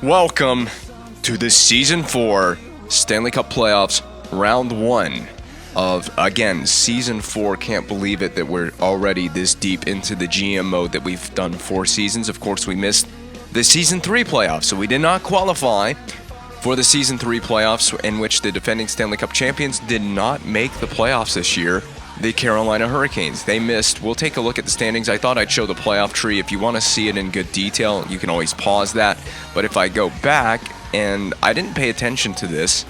Welcome to the Season 4 Stanley Cup Playoffs, Round 1 of, again, Season 4. Can't believe it that we're already this deep into the GM mode that we've done 4 seasons. Of course, we missed the Season 3 playoffs, so we did not qualify for the Season 3 playoffs, in which the defending Stanley Cup champions did not make the playoffs this year. The Carolina Hurricanes, they missed. We'll take a look at the standings. I thought I'd show the playoff tree. If you want to see it in good detail, you can always pause that. But if I go back, and I didn't pay attention to this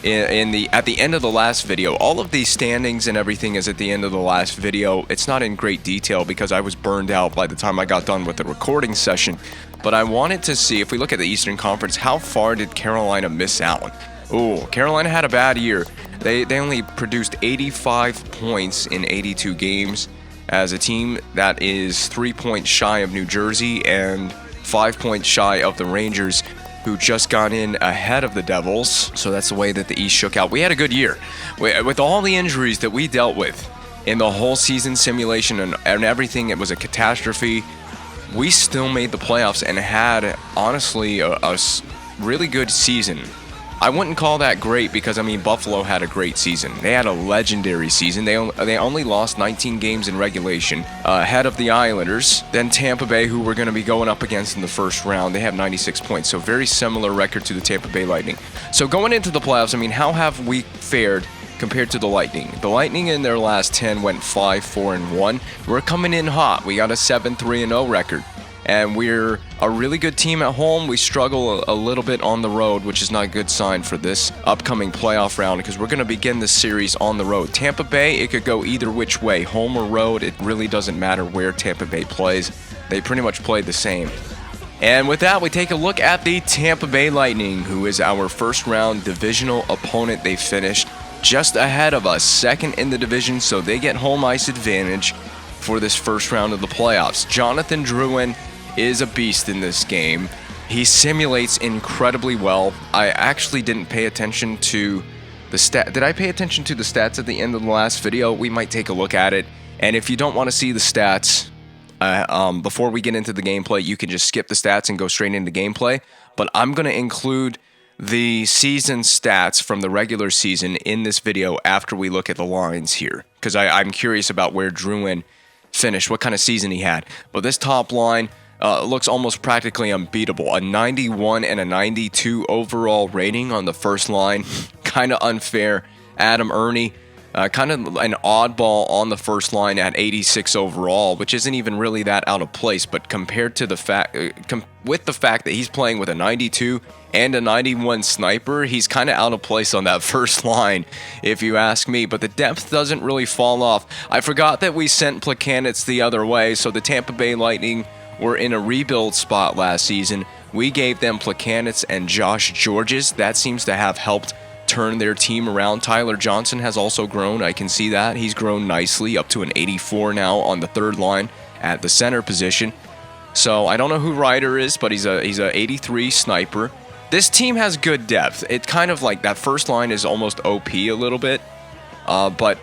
at the end of the last video, all of these standings and everything is at the end of the last video. It's not in great detail because I was burned out by the time I got done with the recording session. But I wanted to see, if we look at the Eastern Conference, how far did Carolina miss out? Oh, Carolina had a bad year. They only produced 85 points in 82 games as a team that is 3 points shy of New Jersey and 5 points shy of the Rangers, who just got in ahead of the Devils. So that's the way that the East shook out. We had a good year. With all the injuries that we dealt with in the whole season simulation and everything, it was a catastrophe. We still made the playoffs and had, honestly, a really good season. I wouldn't call that great because, I mean, Buffalo had a great season. They had a legendary season. They only lost 19 games in regulation, ahead of the Islanders. Then Tampa Bay, who we're going to be going up against in the first round, they have 96 points. So very similar record to the Tampa Bay Lightning. So going into the playoffs, I mean, how have we fared compared to the Lightning? The Lightning in their last 10 went 5-4-1. We're coming in hot. We got a 7-3-0 record. And we're a really good team at home. We struggle a little bit on the road, which is not a good sign for this upcoming playoff round because we're going to begin this series on the road. Tampa Bay, it could go either which way, home or road. It really doesn't matter where Tampa Bay plays. They pretty much play the same. And with that, we take a look at the Tampa Bay Lightning, who is our first round divisional opponent. They finished just ahead of us, second in the division, so they get home ice advantage for this first round of the playoffs. Jonathan Drouin is a beast in this game. He simulates incredibly well. I actually didn't pay attention to the stat. Did I pay attention to the stats at the end of the last video? We might take a look at it. And if you don't want to see the stats before we get into the gameplay, you can just skip the stats and go straight into gameplay. But I'm going to include the season stats from the regular season in this video after we look at the lines here, because I'm curious about where Drouin finished, what kind of season he had. But this top line looks almost practically unbeatable. A 91 and a 92 overall rating on the first line. Kind of unfair. Adam Ernie, kind of an oddball on the first line at 86 overall, which isn't even really that out of place. But compared to the fact, with the fact that he's playing with a 92 and a 91 sniper, he's kind of out of place on that first line, if you ask me. But the depth doesn't really fall off. I forgot that we sent Plekanec the other way, so the Tampa Bay Lightning were in a rebuild spot last season. We gave them Plekanec and Josh Gorges. That seems to have helped turn their team around. Tyler Johnson has also grown. I can see that. He's grown nicely, up to an 84 now on the third line at the center position. So I don't know who Ryder is, but he's a 83 sniper. This team has good depth. It's kind of like that first line is almost OP a little bit, but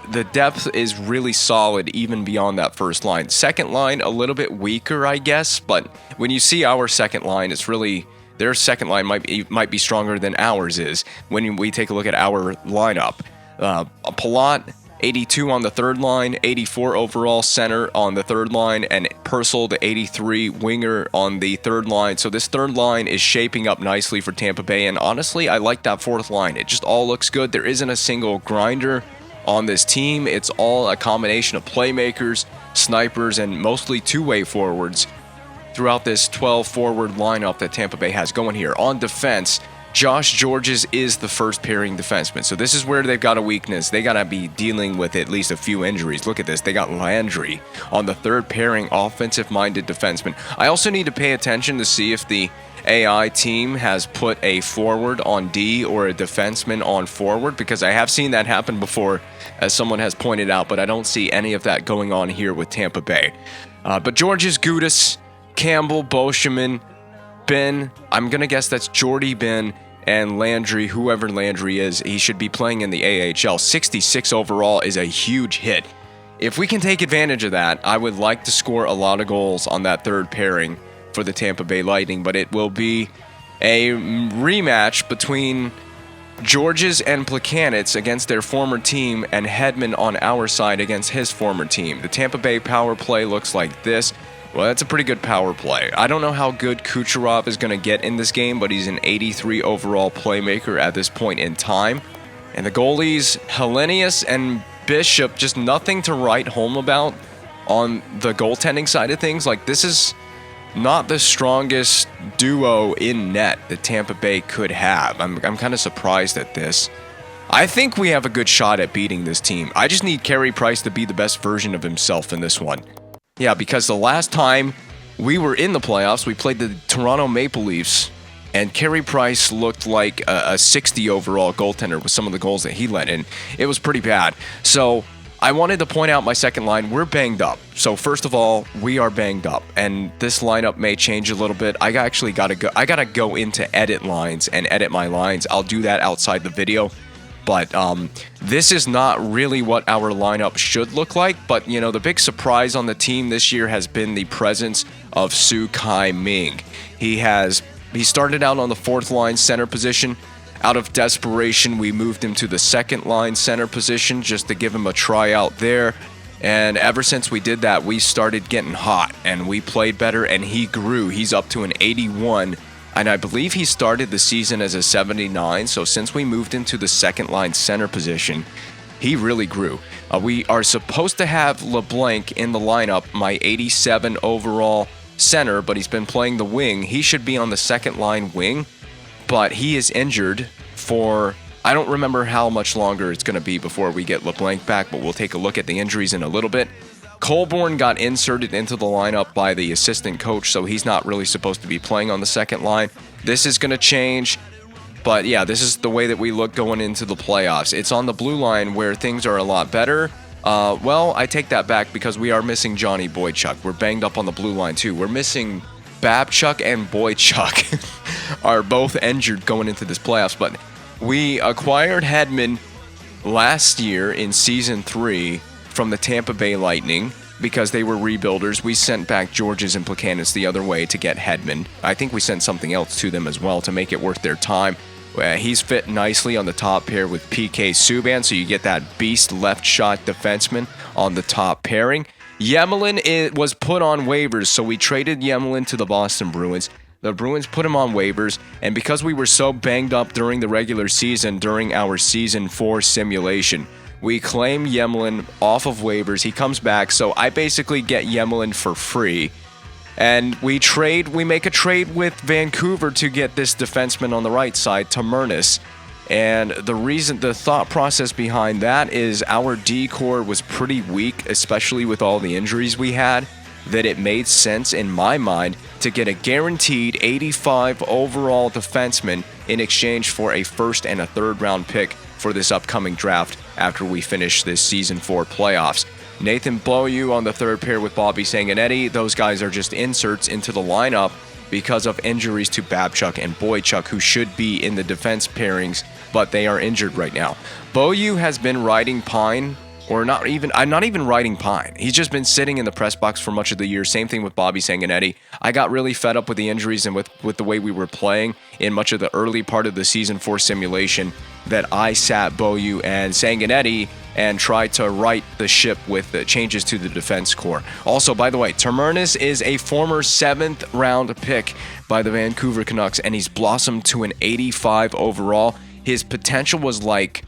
the depth is really solid even beyond that first line. Second line, a little bit weaker, I guess, but when you see our second line, it's really, their second line might be stronger than ours is when we take a look at our lineup. Palat, 82 on the third line, 84 overall center on the third line, and Purcell, the 83 winger on the third line. So this third line is shaping up nicely for Tampa Bay, and honestly, I like that fourth line. It just all looks good. There isn't a single grinder on this team. It's all a combination of playmakers, snipers, and mostly two-way forwards throughout this 12-forward lineup that Tampa Bay has going here. On defense, Josh Gorges is the first pairing defenseman. So this is where they've got a weakness. They got to be dealing with at least a few injuries. Look at this. They got Landry on the third pairing offensive-minded defenseman. I also need to pay attention to see if the AI team has put a forward on D or a defenseman on forward, because I have seen that happen before, as someone has pointed out, but I don't see any of that going on here with Tampa Bay. But Georges, Gudas, Campbell, Bolsheman, Ben, I'm going to guess that's Jordy, Ben, and Landry, whoever Landry is, he should be playing in the AHL. 66 overall is a huge hit. If we can take advantage of that, I would like to score a lot of goals on that third pairing for the Tampa Bay Lightning, but it will be a rematch between Georges and Plekanec against their former team, and Hedman on our side against his former team. The Tampa Bay power play looks like this. Well, that's a pretty good power play. I don't know how good Kucherov is going to get in this game, but he's an 83 overall playmaker at this point in time. And the goalies, Hellenius and Bishop, just nothing to write home about on the goaltending side of things. Like, this is not the strongest duo in net that Tampa Bay could have. I'm kind of surprised at this. I think we have a good shot at beating this team. I just need Carey Price to be the best version of himself in this one. Yeah, because the last time we were in the playoffs, we played the Toronto Maple Leafs, and Carey Price looked like a 60 overall goaltender with some of the goals that he let in. It was pretty bad. So I wanted to point out my second line. We're banged up. So first of all, we are banged up, and this lineup may change a little bit. I actually got to go. I got to go into edit lines and edit my lines. I'll do that outside the video. But this is not really what our lineup should look like. But, you know, the big surprise on the team this year has been the presence of Su Kai Ming. He started out on the fourth line center position. Out of desperation, we moved him to the second line center position just to give him a tryout there. And ever since we did that, we started getting hot and we played better, and he grew. He's up to an 81, and I believe he started the season as a 79. So since we moved into the second line center position, he really grew. We are supposed to have LeBlanc in the lineup, my 87 overall center, but he's been playing the wing. He should be on the second line wing, but he is injured for, I don't remember how much longer it's going to be before we get LeBlanc back, but we'll take a look at the injuries in a little bit. Colborne got inserted into the lineup by the assistant coach, so he's not really supposed to be playing on the second line. This is going to change, but yeah, this is the way that we look going into the playoffs. It's on the blue line where things are a lot better. Well, I take that back because we are missing Johnny Boychuk. We're banged up on the blue line too. We're missing Babchuk and Boychuk are both injured going into this playoffs, but we acquired Hedman last year in Season 3 from the Tampa Bay Lightning because they were rebuilders. We sent back Georges and Plekanec the other way to get Hedman. I think we sent something else to them as well to make it worth their time. He's fit nicely on the top pair with PK Subban, so you get that beast left shot defenseman on the top pairing. Yemelin was put on waivers, so we traded Yemelin to the Boston Bruins. The Bruins put him on waivers, and because we were so banged up during the regular season, during our Season 4 simulation, we claim Yemelin off of waivers. He comes back, so I basically get Yemelin for free. And we make a trade with Vancouver to get this defenseman on the right side, Tamernis. And the thought process behind that is our D-core was pretty weak, especially with all the injuries we had, that it made sense in my mind to get a guaranteed 85 overall defenseman in exchange for a first and a third round pick for this upcoming draft after we finish this Season 4 playoffs. Nathan Beaulieu on the third pair with Bobby Sanguinetti. Those guys are just inserts into the lineup because of injuries to Babchuk and Boychuk, who should be in the defense pairings, but they are injured right now. Beaulieu has been riding pine, or not even riding pine. He's just been sitting in the press box for much of the year. Same thing with Bobby Sanguinetti. I got really fed up with the injuries and with the way we were playing in much of the early part of the Season 4 simulation that I sat Beaulieu and Sanguinetti and tried to right the ship with the changes to the defense core. Also, by the way, Tamernis is a former 7th round pick by the Vancouver Canucks, and he's blossomed to an 85 overall. His potential was like,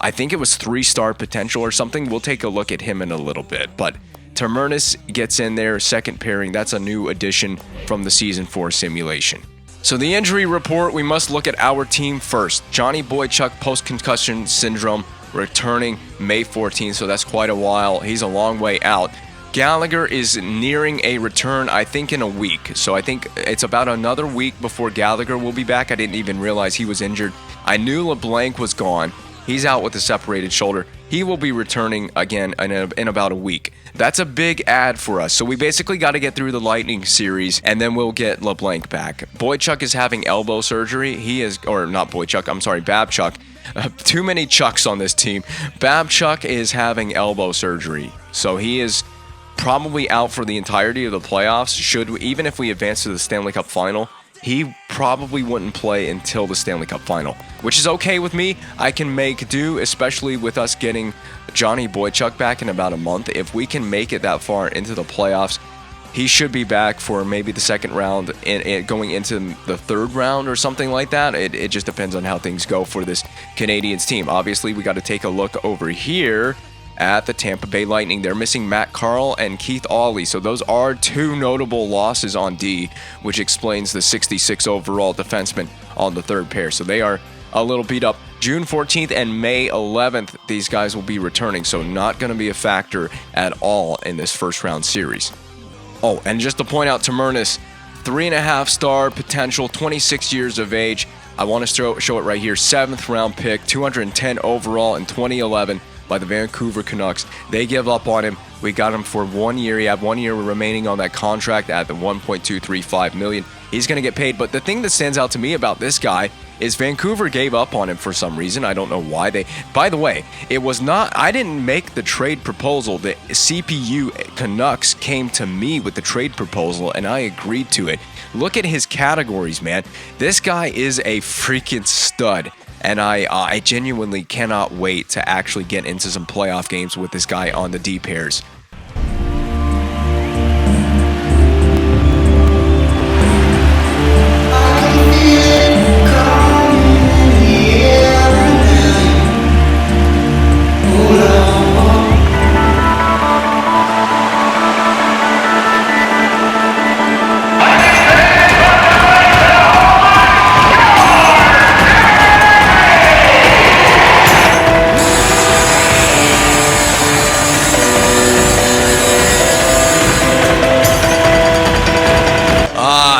I think it was 3-star potential or something. We'll take a look at him in a little bit. But Tamernis gets in there, second pairing. That's a new addition from the Season 4 simulation. So the injury report, we must look at our team first. Johnny Boychuk, post-concussion syndrome, returning May 14th, so that's quite a while. He's a long way out. Gallagher is nearing a return, I think, in a week. So I think it's about another week before Gallagher will be back. I didn't even realize he was injured. I knew LeBlanc was gone. He's out with a separated shoulder. He will be returning again in about a week. That's a big add for us. So we basically got to get through the Lightning series, and then we'll get LeBlanc back. Boychuk is having elbow surgery. Babchuk. Too many Chucks on this team. Babchuk is having elbow surgery. So he is probably out for the entirety of the playoffs. Even if we advance to the Stanley Cup final, he probably wouldn't play until the Stanley Cup final, which is okay with me. I can make do, especially with us getting Johnny Boychuk back in about a month. If we can make it that far into the playoffs, he should be back for maybe the second round and going into the third round or something like that. It just depends on how things go for this Canadiens team. Obviously, we got to take a look over here at the Tampa Bay Lightning. They're missing Matt Carl and Keith Aulley, so those are two notable losses on D, which explains the 66 overall defenseman on the third pair. So they are a little beat up. June 14th and May 11th, these guys will be returning, so not going to be a factor at all in this first round series. Oh, and just to point out, Tamernis, 3.5-star potential, 26 years of age. I want to show it right here. 7th round pick, 210 overall in 2011 by the Vancouver Canucks. They give up on him. We got him for 1 year. He had 1 year remaining on that contract at the $1.235 million. He's going to get paid. But the thing that stands out to me about this guy is Vancouver gave up on him for some reason. I don't know why. By the way, it was not, I didn't make the trade proposal. The CPU Canucks came to me with the trade proposal, and I agreed to it. Look at his categories, man. This guy is a freaking stud. And I genuinely cannot wait to actually get into some playoff games with this guy on the D pairs.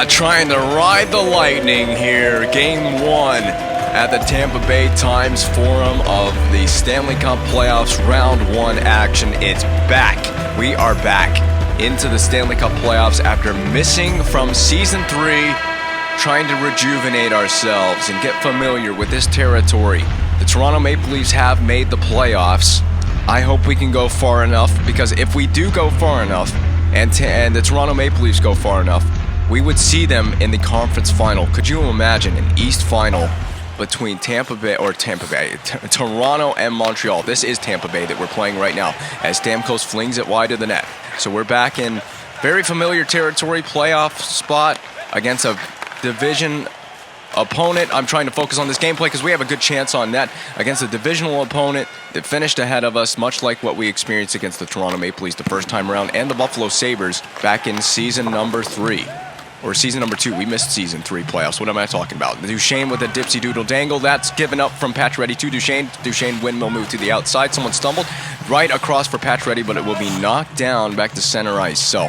Trying to ride the Lightning here. Game 1 at the Tampa Bay Times Forum of the Stanley Cup Playoffs Round 1 action. It's back. We are back into the Stanley Cup Playoffs after missing from Season 3, trying to rejuvenate ourselves and get familiar with this territory. The Toronto Maple Leafs have made the playoffs. I hope we can go far enough, because if we do go far enough and the Toronto Maple Leafs go far enough, we would see them in the conference final. Could you imagine an East final between Toronto and Montreal? This is Tampa Bay that we're playing right now as Stamkos flings it wide of the net. So we're back in very familiar territory, playoff spot against a division opponent. I'm trying to focus on this gameplay because we have a good chance on net against a divisional opponent that finished ahead of us, much like what we experienced against the Toronto Maple Leafs the first time around and the Buffalo Sabres back in season number 3. Or season number 2. We missed season 3 playoffs. What am I talking about? Duchesne with a dipsy doodle dangle. That's given up from Pacioretty to Duchesne. Duchesne windmill move to the outside. Someone stumbled right across for Pacioretty, but it will be knocked down back to center ice. So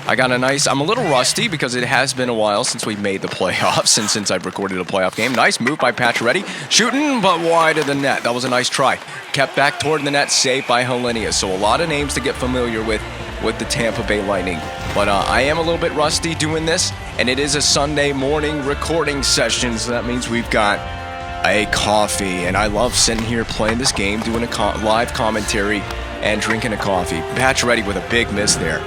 I got I'm a little rusty because it has been a while since we made the playoffs and since I've recorded a playoff game. Nice move by Pacioretty. Shooting, but wide of the net. That was a nice try. Kept back toward the net, saved by Helenius. So a lot of names to get familiar with the Tampa Bay Lightning. But I am a little bit rusty doing this, and it is a Sunday morning recording session, so that means we've got a coffee, and I love sitting here playing this game, doing a live commentary, and drinking a coffee. Pacioretty with a big miss there.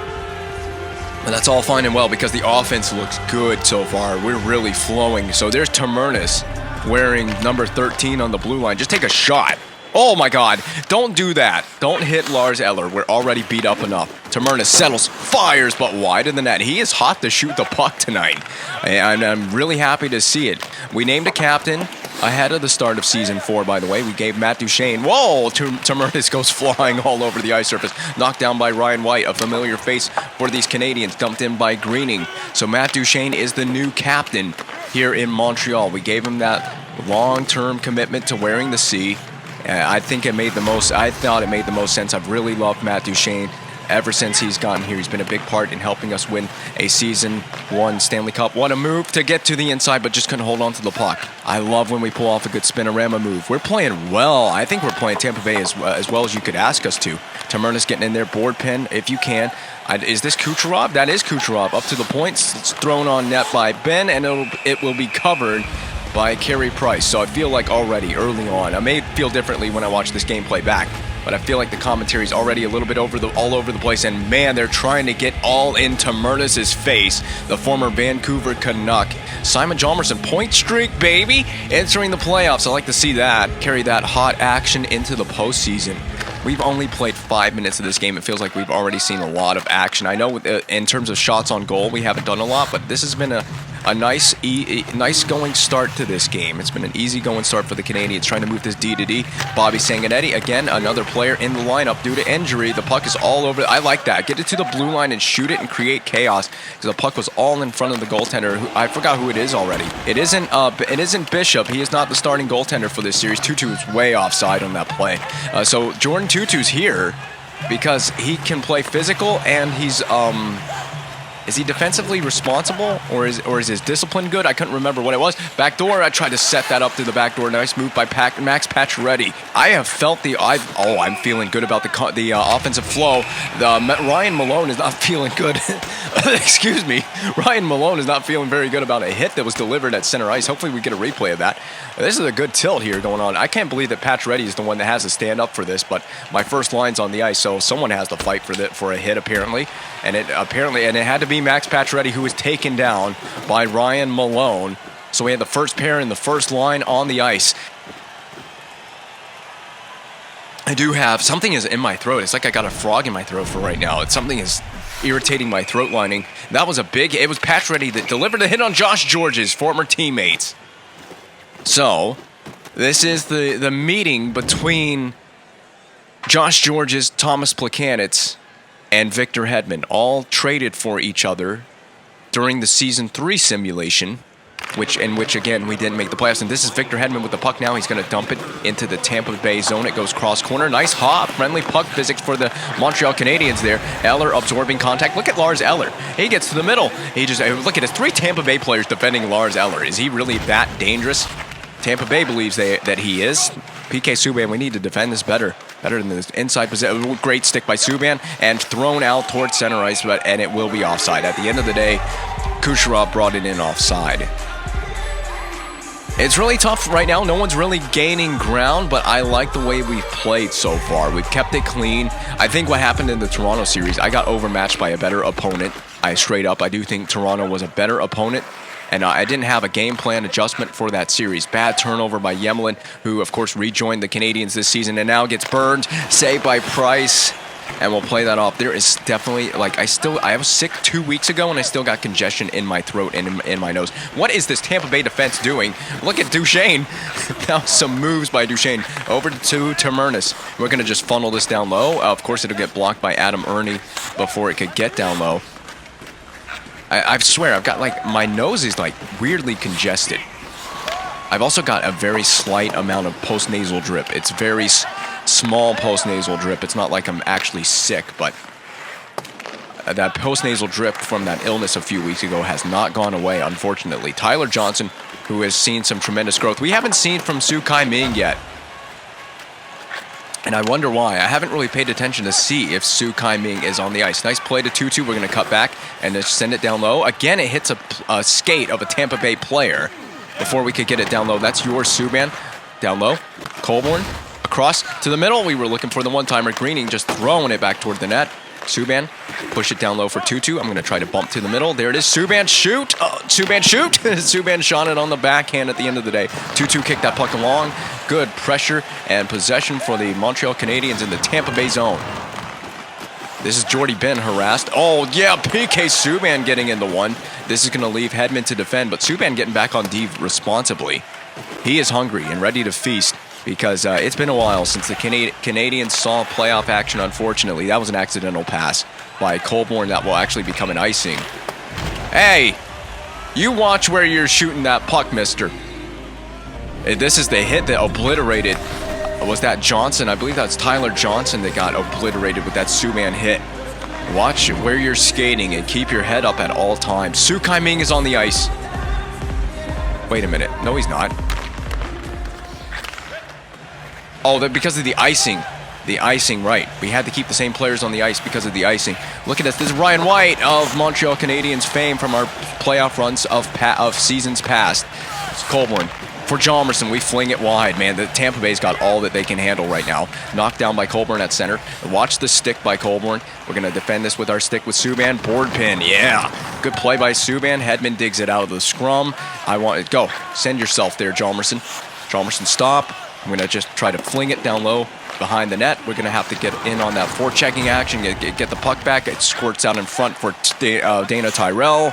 But that's all fine and well because the offense looks good so far. We're really flowing. So there's Tamernis wearing number 13 on the blue line. Just take a shot. Oh my God, don't do that. Don't hit Lars Eller. We're already beat up enough. Tamernis settles, fires, but wide of the net. He is hot to shoot the puck tonight. And I'm really happy to see it. We named a captain ahead of the start of Season 4, by the way. We gave Matt Duchesne. Whoa, Tamernis goes flying all over the ice surface. Knocked down by Ryan White, a familiar face for these Canadiens. Dumped in by Greening. So Matt Duchesne is the new captain here in Montreal. We gave him that long-term commitment to wearing the C. I think it made the most. I thought it made the most sense. I've really loved Matt Duchesne ever since he's gotten here. He's been a big part in helping us win a Season 1 Stanley Cup. What a move to get to the inside, but just couldn't hold on to the puck. I love when we pull off a good spinorama move. We're playing well. I think we're playing Tampa Bay as well as you could ask us to. Tamernis getting in there, board pin if you can. Is this Kucherov? That is Kucherov. Up to the points. It's thrown on net by Ben, and it will be covered by Carey Price. So I feel like already early on, I may feel differently when I watch this gameplay back, but I feel like the commentary is already a little bit all over the place, and man, they're trying to get all into Tamernis' face, the former Vancouver Canuck. Simon Jalmerson, point streak, baby, entering the playoffs. I like to see that. Carry that hot action into the postseason. We've only played 5 minutes of this game. It feels like we've already seen a lot of action. I know in terms of shots on goal, we haven't done a lot, but this has been a nice going start to this game. It's been an easy going start for the Canadiens, trying to move this D to D. Bobby Sanguinetti, again, another player in the lineup due to injury. The puck is all over. I like that. Get it to the blue line and shoot it and create chaos, because the puck was all in front of the goaltender. I forgot who it is already. It isn't Bishop. He is not the starting goaltender for this series. Tutu is way offside on that play. So Jordan Tutu's here because he can play physical, and he's is he defensively responsible, or is his discipline good? I couldn't remember what it was. Backdoor, I tried to set that up through the backdoor. Nice move by Max Pacioretty. I have felt I'm feeling good about the offensive flow. Ryan Malone is not feeling good. Excuse me. Ryan Malone is not feeling very good about a hit that was delivered at center ice. Hopefully we get a replay of that. This is a good tilt here going on. I can't believe that Pacioretty is the one that has to stand up for this, but my first line's on the ice, so someone has to fight for a hit apparently. And it had to be Max Pacioretty, who was taken down by Ryan Malone. So we had the first pair in the first line on the ice. I do have something is in my throat. It's like I got a frog in my throat for right now. Something is irritating my throat lining. It was Pacioretty that delivered a hit on Josh George's former teammates. So this is the meeting between Josh George's, Thomas Plekanec, and Victor Hedman, all traded for each other during the Season 3 simulation, in which again, we didn't make the playoffs. And this is Victor Hedman with the puck now. He's going to dump it into the Tampa Bay zone. It goes cross corner. Nice hop. Friendly puck physics for the Montreal Canadiens there. Eller absorbing contact. Look at Lars Eller. He gets to the middle. Look at his 3 Tampa Bay players defending Lars Eller. Is he really that dangerous? Tampa Bay believes that he is. PK Subban, we need to defend this better than this inside position. Great stick by Subban and thrown out towards center ice, and it will be offside. At the end of the day, Kucherov brought it in offside. It's really tough right now. No one's really gaining ground, but I like the way we've played so far. We've kept it clean. I think what happened in the Toronto series, I got overmatched by a better opponent. I do think Toronto was a better opponent. And I didn't have a game plan adjustment for that series. Bad turnover by Yemelin, who, of course, rejoined the Canadiens this season and now gets burned. Saved by Price. And we'll play that off. There is definitely, I was sick 2 weeks ago, and I still got congestion in my throat and in my nose. What is this Tampa Bay defense doing? Look at Duchesne. Now some moves by Duchesne. Over to Termernis. We're going to just funnel this down low. Of course, it'll get blocked by Adam Ernie before it could get down low. I swear, I've got my nose is weirdly congested. I've also got a very slight amount of postnasal drip. It's very small postnasal drip. It's not like I'm actually sick, but that postnasal drip from that illness a few weeks ago has not gone away, unfortunately. Tyler Johnson, who has seen some tremendous growth. We haven't seen from Su Kai-Ming yet. And I wonder why. I haven't really paid attention to see if Su Kai-Ming is on the ice. Nice play to Tutu. We're going to cut back and just send it down low. Again, it hits a skate of a Tampa Bay player before we could get it down low. That's yours, Subban. Down low. Colborne. Across to the middle. We were looking for the one-timer. Greening just throwing it back toward the net. Subban, push it down low for Tutu. I'm going to try to bump to the middle. There it is. Subban, shoot. Subban, shoot. Subban shot it on the backhand at the end of the day. Tutu kicked that puck along. Good pressure and possession for the Montreal Canadiens in the Tampa Bay zone. This is Jordy Ben harassed. Oh, yeah, PK Subban getting into one. This is going to leave Hedman to defend, but Subban getting back on D responsibly. He is hungry and ready to feast, because it's been a while since the Canadiens saw playoff action, unfortunately. That was an accidental pass by Colborne that will actually become an icing. Hey, you watch where you're shooting that puck, mister. This is the hit that obliterated. Was that Johnson? I believe that's Tyler Johnson that got obliterated with that Subban hit. Watch where you're skating and keep your head up at all times. Su Kai-Ming is on the ice. Wait a minute. No, he's not. Oh, because of the icing. The icing, right. We had to keep the same players on the ice because of the icing. Look at this. This is Ryan White of Montreal Canadiens fame from our playoff runs of seasons past. Colborne for Jomerson. We fling it wide, man. The Tampa Bay's got all that they can handle right now. Knocked down by Colborne at center. Watch the stick by Colborne. We're going to defend this with our stick with Subban. Board pin, yeah. Good play by Subban. Hedman digs it out of the scrum. I want it. Go. Send yourself there, Jomerson. Jomerson, stop. I'm going to just try to fling it down low behind the net. We're going to have to get in on that forechecking action, get the puck back. It squirts out in front for Dana Tyrell.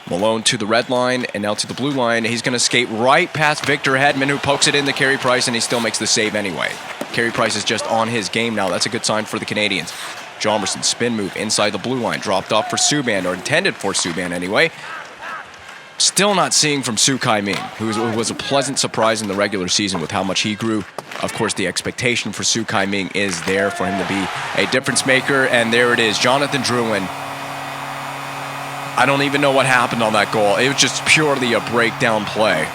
Malone to the red line and now to the blue line. He's going to skate right past Victor Hedman, who pokes it in to Carey Price, and he still makes the save anyway. Carey Price is just on his game now. That's a good sign for the Canadiens. Jomerson, spin move inside the blue line. Dropped off for Subban, or intended for Subban anyway. Still not seeing from Su Kai-Ming, who was a pleasant surprise in the regular season with how much he grew. Of course, the expectation for Su Kai-Ming is there for him to be a difference maker, and there it is. Jonathan Drouin. I don't even know what happened on that goal. It was just purely a breakdown play.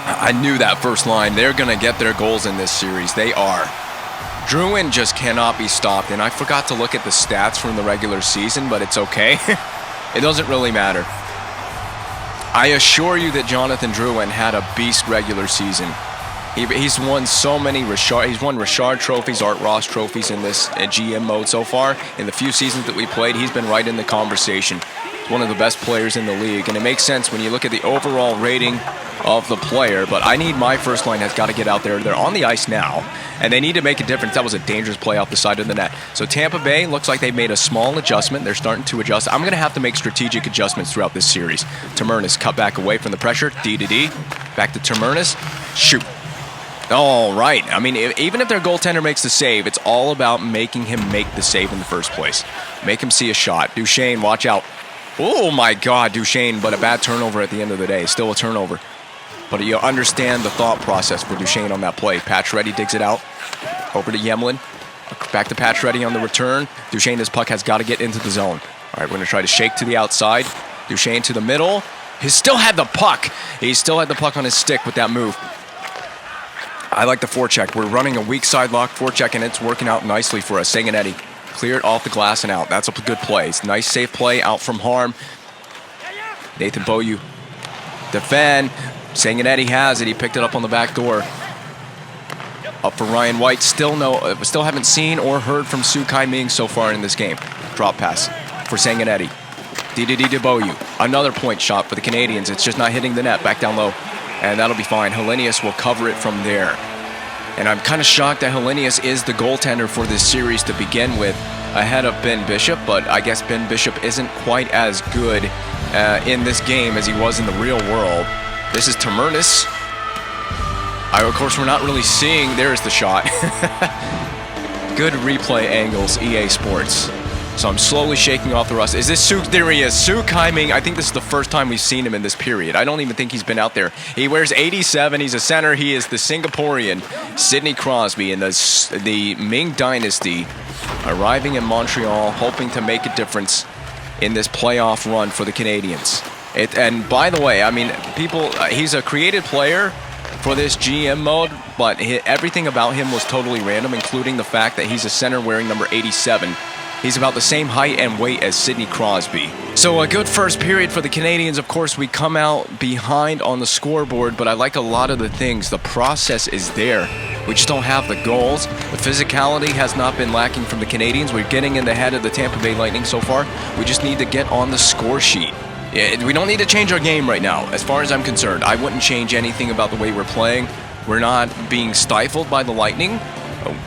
I knew that first line. They're going to get their goals in this series. They are. Drouin just cannot be stopped, and I forgot to look at the stats from the regular season, but it's okay. It doesn't really matter. I assure you that Jonathan Drouin had a beast regular season. He's won so many he's won Richard trophies, Art Ross trophies in this GM mode so far. In the few seasons that we played, he's been right in the conversation. He's one of the best players in the league, and it makes sense when you look at the overall rating of the player. But I need my first line has got to get out there. They're on the ice now, and they need to make a difference. That was a dangerous play off the side of the net. So Tampa Bay looks like they've made a small adjustment. They're starting to adjust. I'm going to have to make strategic adjustments throughout this series. Tamernis cut back away from the pressure. D. Back to Tamernis. Shoot. All right. I mean, even if their goaltender makes the save, it's all about making him make the save in the first place. Make him see a shot. Duchesne, watch out. Oh, my God, Duchesne, but a bad turnover at the end of the day. Still a turnover. But you understand the thought process for Duchesne on that play. Pacioretty digs it out. Over to Yemlin. Back to Pacioretty on the return. Duchesne, this puck has got to get into the zone. All right, we're going to try to shake to the outside. Duchesne to the middle. He still had the puck. He still had the puck on his stick with that move. I like the forecheck. We're running a weak side lock forecheck, and it's working out nicely for us. Sanguinetti cleared off the glass and out. That's a good play. It's a nice, safe play out from harm. Nathan Beaulieu defend. Sanguinetti has it. He picked it up on the back door. Up for Ryan White. Still haven't seen or heard from Su Kai-Ming so far in this game. Drop pass for Sanguinetti. De Beaulieu. Another point shot for the Canadiens. It's just not hitting the net. Back down low. And that'll be fine. Helenius will cover it from there. And I'm kind of shocked that Helenius is the goaltender for this series to begin with, ahead of Ben Bishop, but I guess Ben Bishop isn't quite as good in this game as he was in the real world. This is Tamernis. Of course, we're not really seeing. There's the shot. Good replay angles, EA Sports. So I'm slowly shaking off the rust. Is this Su? There he is. Su Kai-Ming. I think this is the first time we've seen him in this period. I don't even think he's been out there. He wears 87. He's a center. He is the Singaporean Sidney Crosby in the Ming Dynasty, arriving in Montreal, hoping to make a difference in this playoff run for the Canadiens. And by the way, I mean, he's a created player for this GM mode, but everything about him was totally random, including the fact that he's a center wearing number 87. He's about the same height and weight as Sidney Crosby. So a good first period for the Canadiens. Of course, we come out behind on the scoreboard, but I like a lot of the things. The process is there. We just don't have the goals. The physicality has not been lacking from the Canadiens. We're getting in the head of the Tampa Bay Lightning so far. We just need to get on the score sheet. We don't need to change our game right now, as far as I'm concerned. I wouldn't change anything about the way we're playing. We're not being stifled by the Lightning.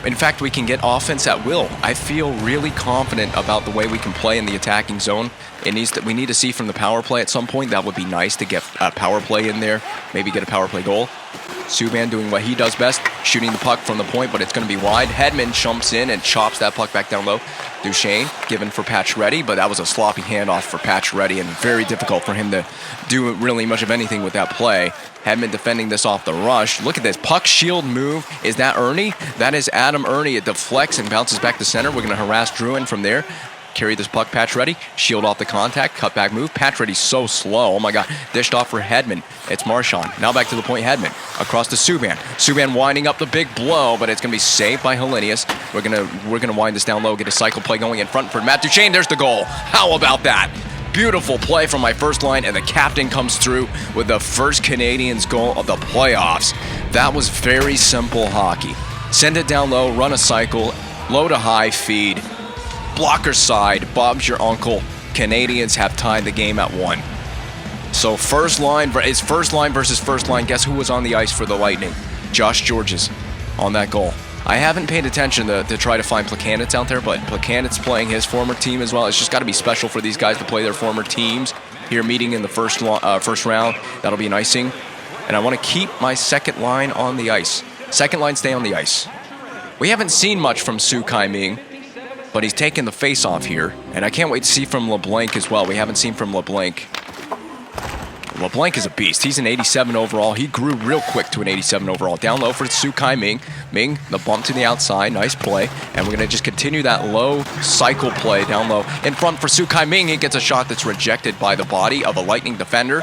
In fact, we can get offense at will. I feel really confident about the way we can play in the attacking zone. We need to see from the power play at some point. That would be nice to get a power play in there, maybe get a power play goal. Subban doing what he does best, shooting the puck from the point, but it's going to be wide. Hedman jumps in and chops that puck back down low. Duchesne given for Pacioretty, but that was a sloppy handoff for Pacioretty and very difficult for him to do really much of anything with that play. Hedman defending this off the rush. Look at this puck shield move. Is that Ernie? That is Adam Ernie. It deflects and bounces back to center. We're going to harass Drouin from there. Carry this puck, Pacioretty. Shield off the contact. Cut back move. Pacioretty's so slow. Oh my God. Dished off for Hedman. It's Marchand. Now back to the point. Hedman across to Subban. Subban winding up the big blow, but it's going to be saved by Helenius. We're gonna wind this down low. Get a cycle play going in front for Matt Duchesne. There's the goal. How about that? Beautiful play from my first line, and the captain comes through with the first Canadiens goal of the playoffs. That was very simple hockey. Send it down low, run a cycle, low to high feed, blocker side, Bob's your uncle. Canadiens have tied the game at 1. So first line, it's first line versus first line. Guess who was on the ice for the Lightning? Josh Georges on that goal. I haven't paid attention to try to find Plekanec out there, but Plekanec's playing his former team as well. It's just got to be special for these guys to play their former teams here, meeting in the first round. That'll be an icing. And I want to keep my second line on the ice. Second line stay on the ice. We haven't seen much from Su Kai-Ming, but he's taking the face-off here. And I can't wait to see from LeBlanc as well. We haven't seen from LeBlanc. LeBlanc is a beast. He's an 87 overall. He grew real quick to an 87 overall. Down low for Su Kai-Ming. Ming, the bump to the outside. Nice play. And we're going to just continue that low cycle play down low. In front for Su Kai-Ming. He gets a shot that's rejected by the body of a Lightning defender.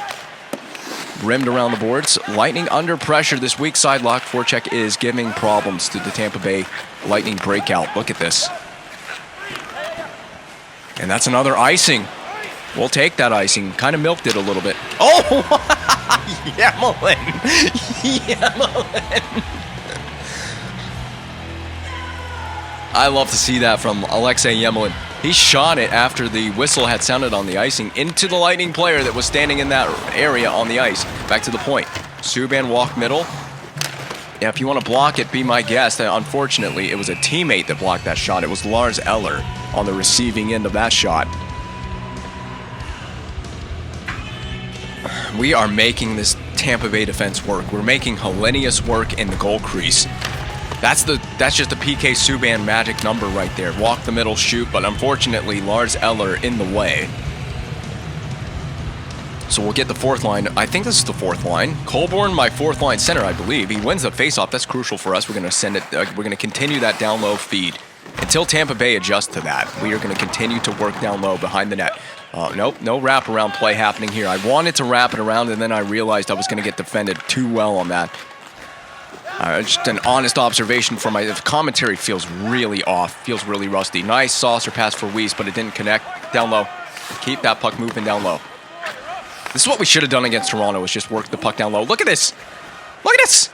Rimmed around the boards. Lightning under pressure. This weak side lock forecheck is giving problems to the Tampa Bay Lightning breakout. Look at this. And that's another icing. We'll take that icing. Kind of milked it a little bit. Oh! Yemelin! Yemelin! I love to see that from Alexei Yemelin. He shot it after the whistle had sounded on the icing into the Lightning player that was standing in that area on the ice. Back to the point. Subban walk middle. Yeah, if you want to block it, be my guest. Unfortunately, it was a teammate that blocked that shot. It was Lars Eller on the receiving end of that shot. We are making this Tampa Bay defense work. We're making Hellenius work in the goal crease. That's just the PK Subban magic number right there. Walk the middle, shoot, but unfortunately, Lars Eller in the way. So we'll get the fourth line. I think this is the fourth line. Colborne, my fourth line center, I believe. He wins the faceoff. That's crucial for us. We're going to send it. We're going to continue that down low feed until Tampa Bay adjusts to that. We are going to continue to work down low behind the net. Nope, no wraparound play happening here. I wanted to wrap it around, and then I realized I was going to get defended too well on that. Just an honest observation for my commentary feels really off, feels really rusty. Nice saucer pass for Weiss, but it didn't connect. Down low. Keep that puck moving down low. This is what we should have done against Toronto, is just work the puck down low. Look at this. Look at this.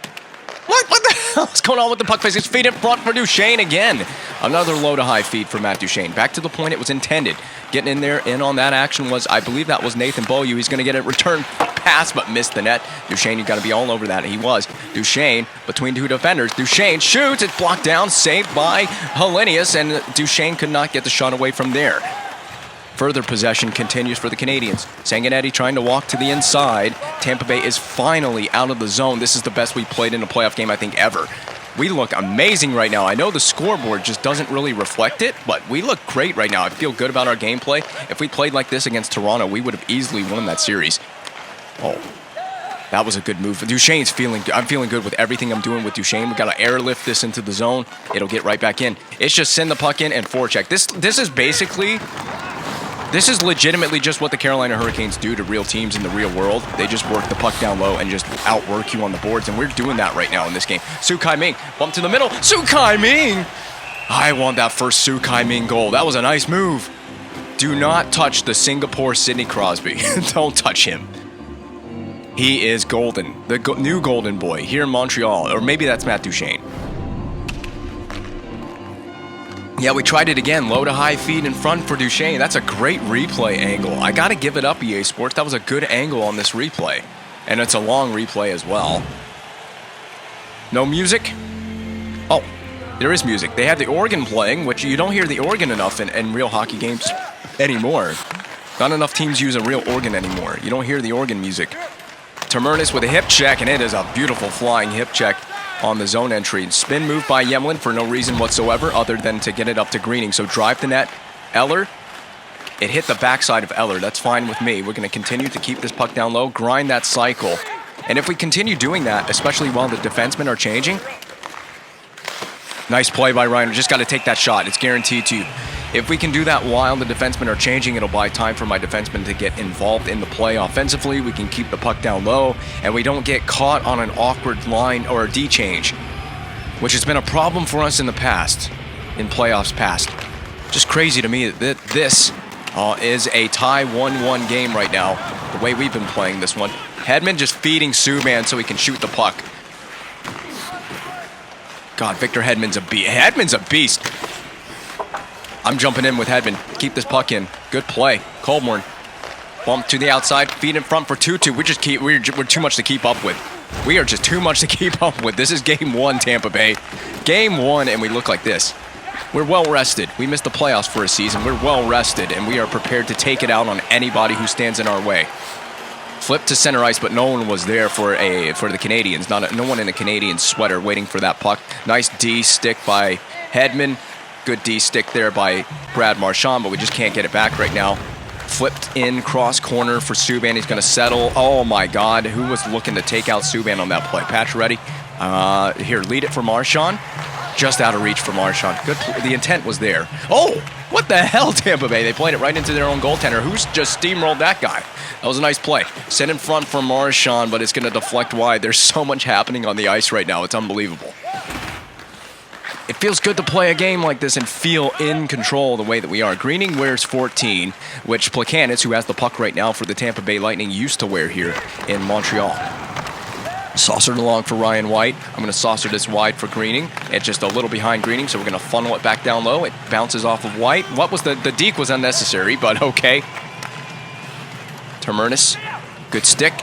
What the hell is going on with the puck face? His feet in front for Duchesne again. Another low to high feed for Matt Duchesne. Back to the point it was intended. Getting in there, in on that action was, I believe that was Nathan Beaulieu. He's going to get a return pass, but missed the net. Duchesne, you got to be all over that. He was. Duchesne, between two defenders. Duchesne shoots. It's blocked down. Saved by Hellenius, and Duchesne could not get the shot away from there. Further possession continues for the Canadiens. Sanguinetti trying to walk to the inside. Tampa Bay is finally out of the zone. This is the best we played in a playoff game, I think, ever. We look amazing right now. I know the scoreboard just doesn't really reflect it, but we look great right now. I feel good about our gameplay. If we played like this against Toronto, we would have easily won that series. Oh, that was a good move. Duchesne's I'm feeling good with everything I'm doing with Duchesne. We got to airlift this into the zone. It'll get right back in. It's just send the puck in and forecheck. This is legitimately just what the Carolina Hurricanes do to real teams in the real world. They just work the puck down low and just outwork you on the boards, and we're doing that right now in this game. Su Kai-Ming, bump to the middle. Su Kai-Ming! I want that first Su Kai-Ming goal. That was a nice move. Do not touch the Singapore Sidney Crosby. Don't touch him. He is golden. The new golden boy here in Montreal. Or maybe that's Matt Duchesne. Yeah, we tried it again. Low to high feed in front for Duchesne. That's a great replay angle. I got to give it up, EA Sports. That was a good angle on this replay. And it's a long replay as well. No music? Oh, there is music. They had the organ playing, which you don't hear the organ enough in real hockey games anymore. Not enough teams use a real organ anymore. You don't hear the organ music. Termernis with a hip check, and it is a beautiful flying hip check on the zone entry. Spin move by Yemelin for no reason whatsoever other than to get it up to Greening. So drive the net. Eller. It hit the backside of Eller. That's fine with me. We're going to continue to keep this puck down low, grind that cycle. And if we continue doing that, especially while the defensemen are changing, nice play by Ryan. We just got to take that shot. It's guaranteed to you. If we can do that while the defensemen are changing, it'll buy time for my defensemen to get involved in the play offensively. We can keep the puck down low, and we don't get caught on an awkward line or a D change, which has been a problem for us in the past, in playoffs past. Just crazy to me that this is a tie 1-1 game right now, the way we've been playing this one. Hedman just feeding Subban so he can shoot the puck. God, Victor Hedman's a beast. Hedman's a beast. I'm jumping in with Hedman. Keep this puck in. Good play. Colborne. Bump to the outside. Feed in front for 2-2. We're too much to keep up with. We are just too much to keep up with. This is game 1, Tampa Bay. Game 1, and we look like this. We're well rested. We missed the playoffs for a season. We're well rested, and we are prepared to take it out on anybody who stands in our way. Flip to center ice, but no one was there for the Canadiens. No one in a Canadian sweater waiting for that puck. Nice D stick by Hedman. Good D stick there by Brad Marchand, but we just can't get it back right now. Flipped in cross corner for Subban. He's going to settle. Oh my God, who was looking to take out Subban on that play? Pacioretty. Here, lead it for Marchand. Just out of reach for Marchand. Good. The intent was there. Oh, what the hell, Tampa Bay? They played it right into their own goaltender. Who's just steamrolled that guy? That was a nice play. Set in front for Marchand, but it's going to deflect wide. There's so much happening on the ice right now. It's unbelievable. It feels good to play a game like this and feel in control the way that we are. Greening wears 14, which Plekanec, who has the puck right now for the Tampa Bay Lightning, used to wear here in Montreal. Saucered along for Ryan White. I'm going to saucer this wide for Greening. It's just a little behind Greening, so we're going to funnel it back down low. It bounces off of White. What was the deke was unnecessary, but okay. Termernis, good stick.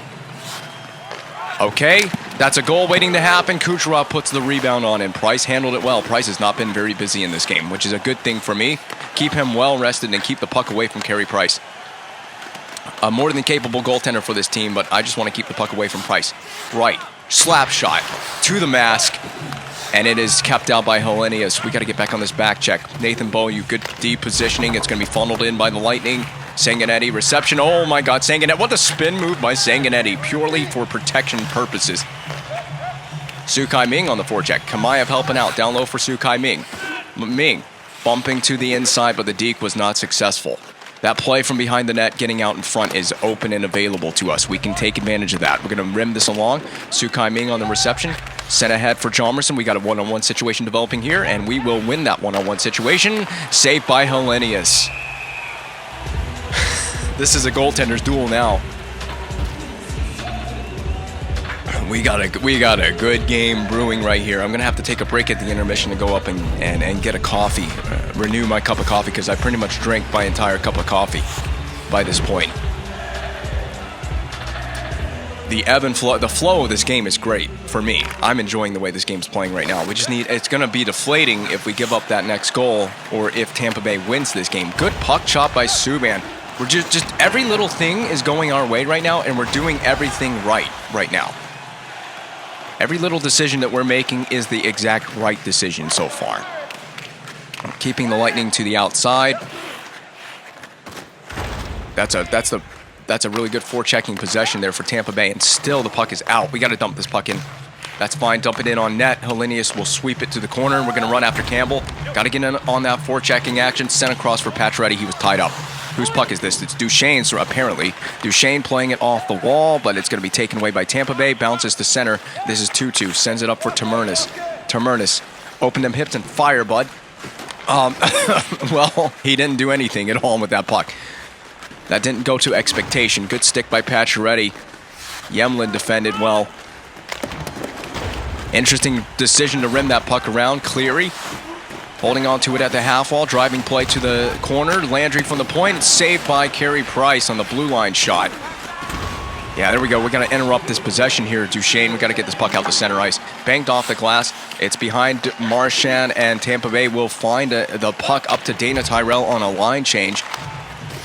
Okay, that's a goal waiting to happen. Kucherov puts the rebound on, and Price handled it well. Price has not been very busy in this game, which is a good thing for me. Keep him well rested and keep the puck away from Carey Price. A more than capable goaltender for this team, but I just want to keep the puck away from Price. Right, slap shot to the mask, and it is kept out by Hellenius. We got to get back on this back check. Nathan Beaulieu, good deep positioning. It's going to be funneled in by the Lightning. Sanguinetti, reception. Oh my God, Sanguinetti. What a spin move by Sanguinetti, purely for protection purposes. Sukai Ming on the forecheck. Kamayev helping out, down low for Sukai Ming. Ming bumping to the inside, but the deke was not successful. That play from behind the net, getting out in front, is open and available to us. We can take advantage of that. We're going to rim this along. Sukai Ming on the reception. Sent ahead for Chalmerson. We got a one-on-one situation developing here, and we will win that one-on-one situation. Saved by Hellenius. This is a goaltender's duel now. We got a good game brewing right here. I'm going to have to take a break at the intermission to go up and get a coffee. Renew my cup of coffee, because I pretty much drank my entire cup of coffee by this point. The ebb and flow, the flow of this game is great for me. I'm enjoying the way this game's playing right now. It's going to be deflating if we give up that next goal or if Tampa Bay wins this game. Good puck chop by Subban. We're just every little thing is going our way right now, and we're doing everything right now. Every little decision that we're making is the exact right decision so far. Keeping the Lightning to the outside. That's a really good forechecking possession there for Tampa Bay, and still the puck is out. We got to dump this puck in. That's fine. Dump it in on net. Hellenius will sweep it to the corner. We're going to run after Campbell. Got to get in on that forechecking action. Sent across for Pacioretty. He was tied up. Whose puck is this? It's Duchesne's, apparently. Duchesne playing it off the wall, but it's going to be taken away by Tampa Bay. Bounces to center. This is 2-2. Sends it up for Termernis. Termernis. Open them hips and fire, bud. Well, he didn't do anything at all with that puck. That didn't go to expectation. Good stick by Pacioretty. Yemlin defended well. Interesting decision to rim that puck around. Cleary holding on to it at the half wall. Driving play to the corner. Landry from the point. Saved by Carey Price on the blue line shot. Yeah, there we go. We're going to interrupt this possession here, Duchesne. We got to get this puck out to center ice. Banked off the glass. It's behind Marchand, and Tampa Bay will find the puck up to Dana Tyrell on a line change.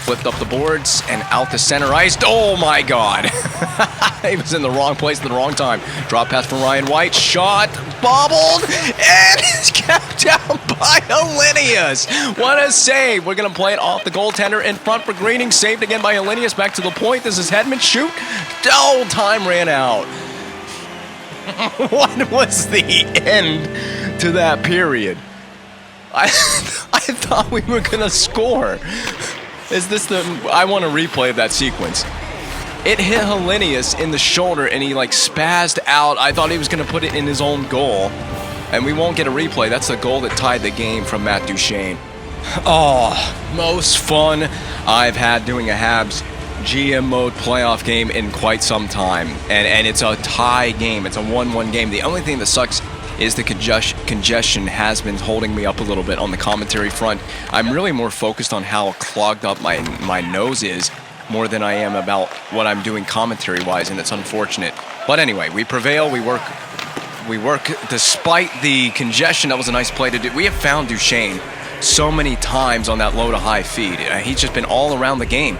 Flipped up the boards and out to center ice. Oh my God. He was in the wrong place at the wrong time. Drop pass from Ryan White. Shot. Bobbled. And it's kept down by Hellenius. What a save. We're going to play it off the goaltender in front for Greening. Saved again by Hellenius. Back to the point. This is Hedman. Shoot. Oh, time ran out. What was the end to that period? I thought we were going to score. Is this I want a replay of that sequence. It hit Hellenius in the shoulder, and he spazzed out. I thought he was going to put it in his own goal, and we won't get a replay. That's the goal that tied the game from Matt Duchesne. Oh, most fun I've had doing a Habs GM mode playoff game in quite some time. And it's a tie game. It's a 1-1 game. The only thing that sucks is the congestion has been holding me up a little bit on the commentary front. I'm really more focused on how clogged up my nose is more than I am about what I'm doing commentary-wise, and it's unfortunate. But anyway, we prevail. We work despite the congestion. That was a nice play to do. We have found Duchesne so many times on that low to high feed. He's just been all around the game.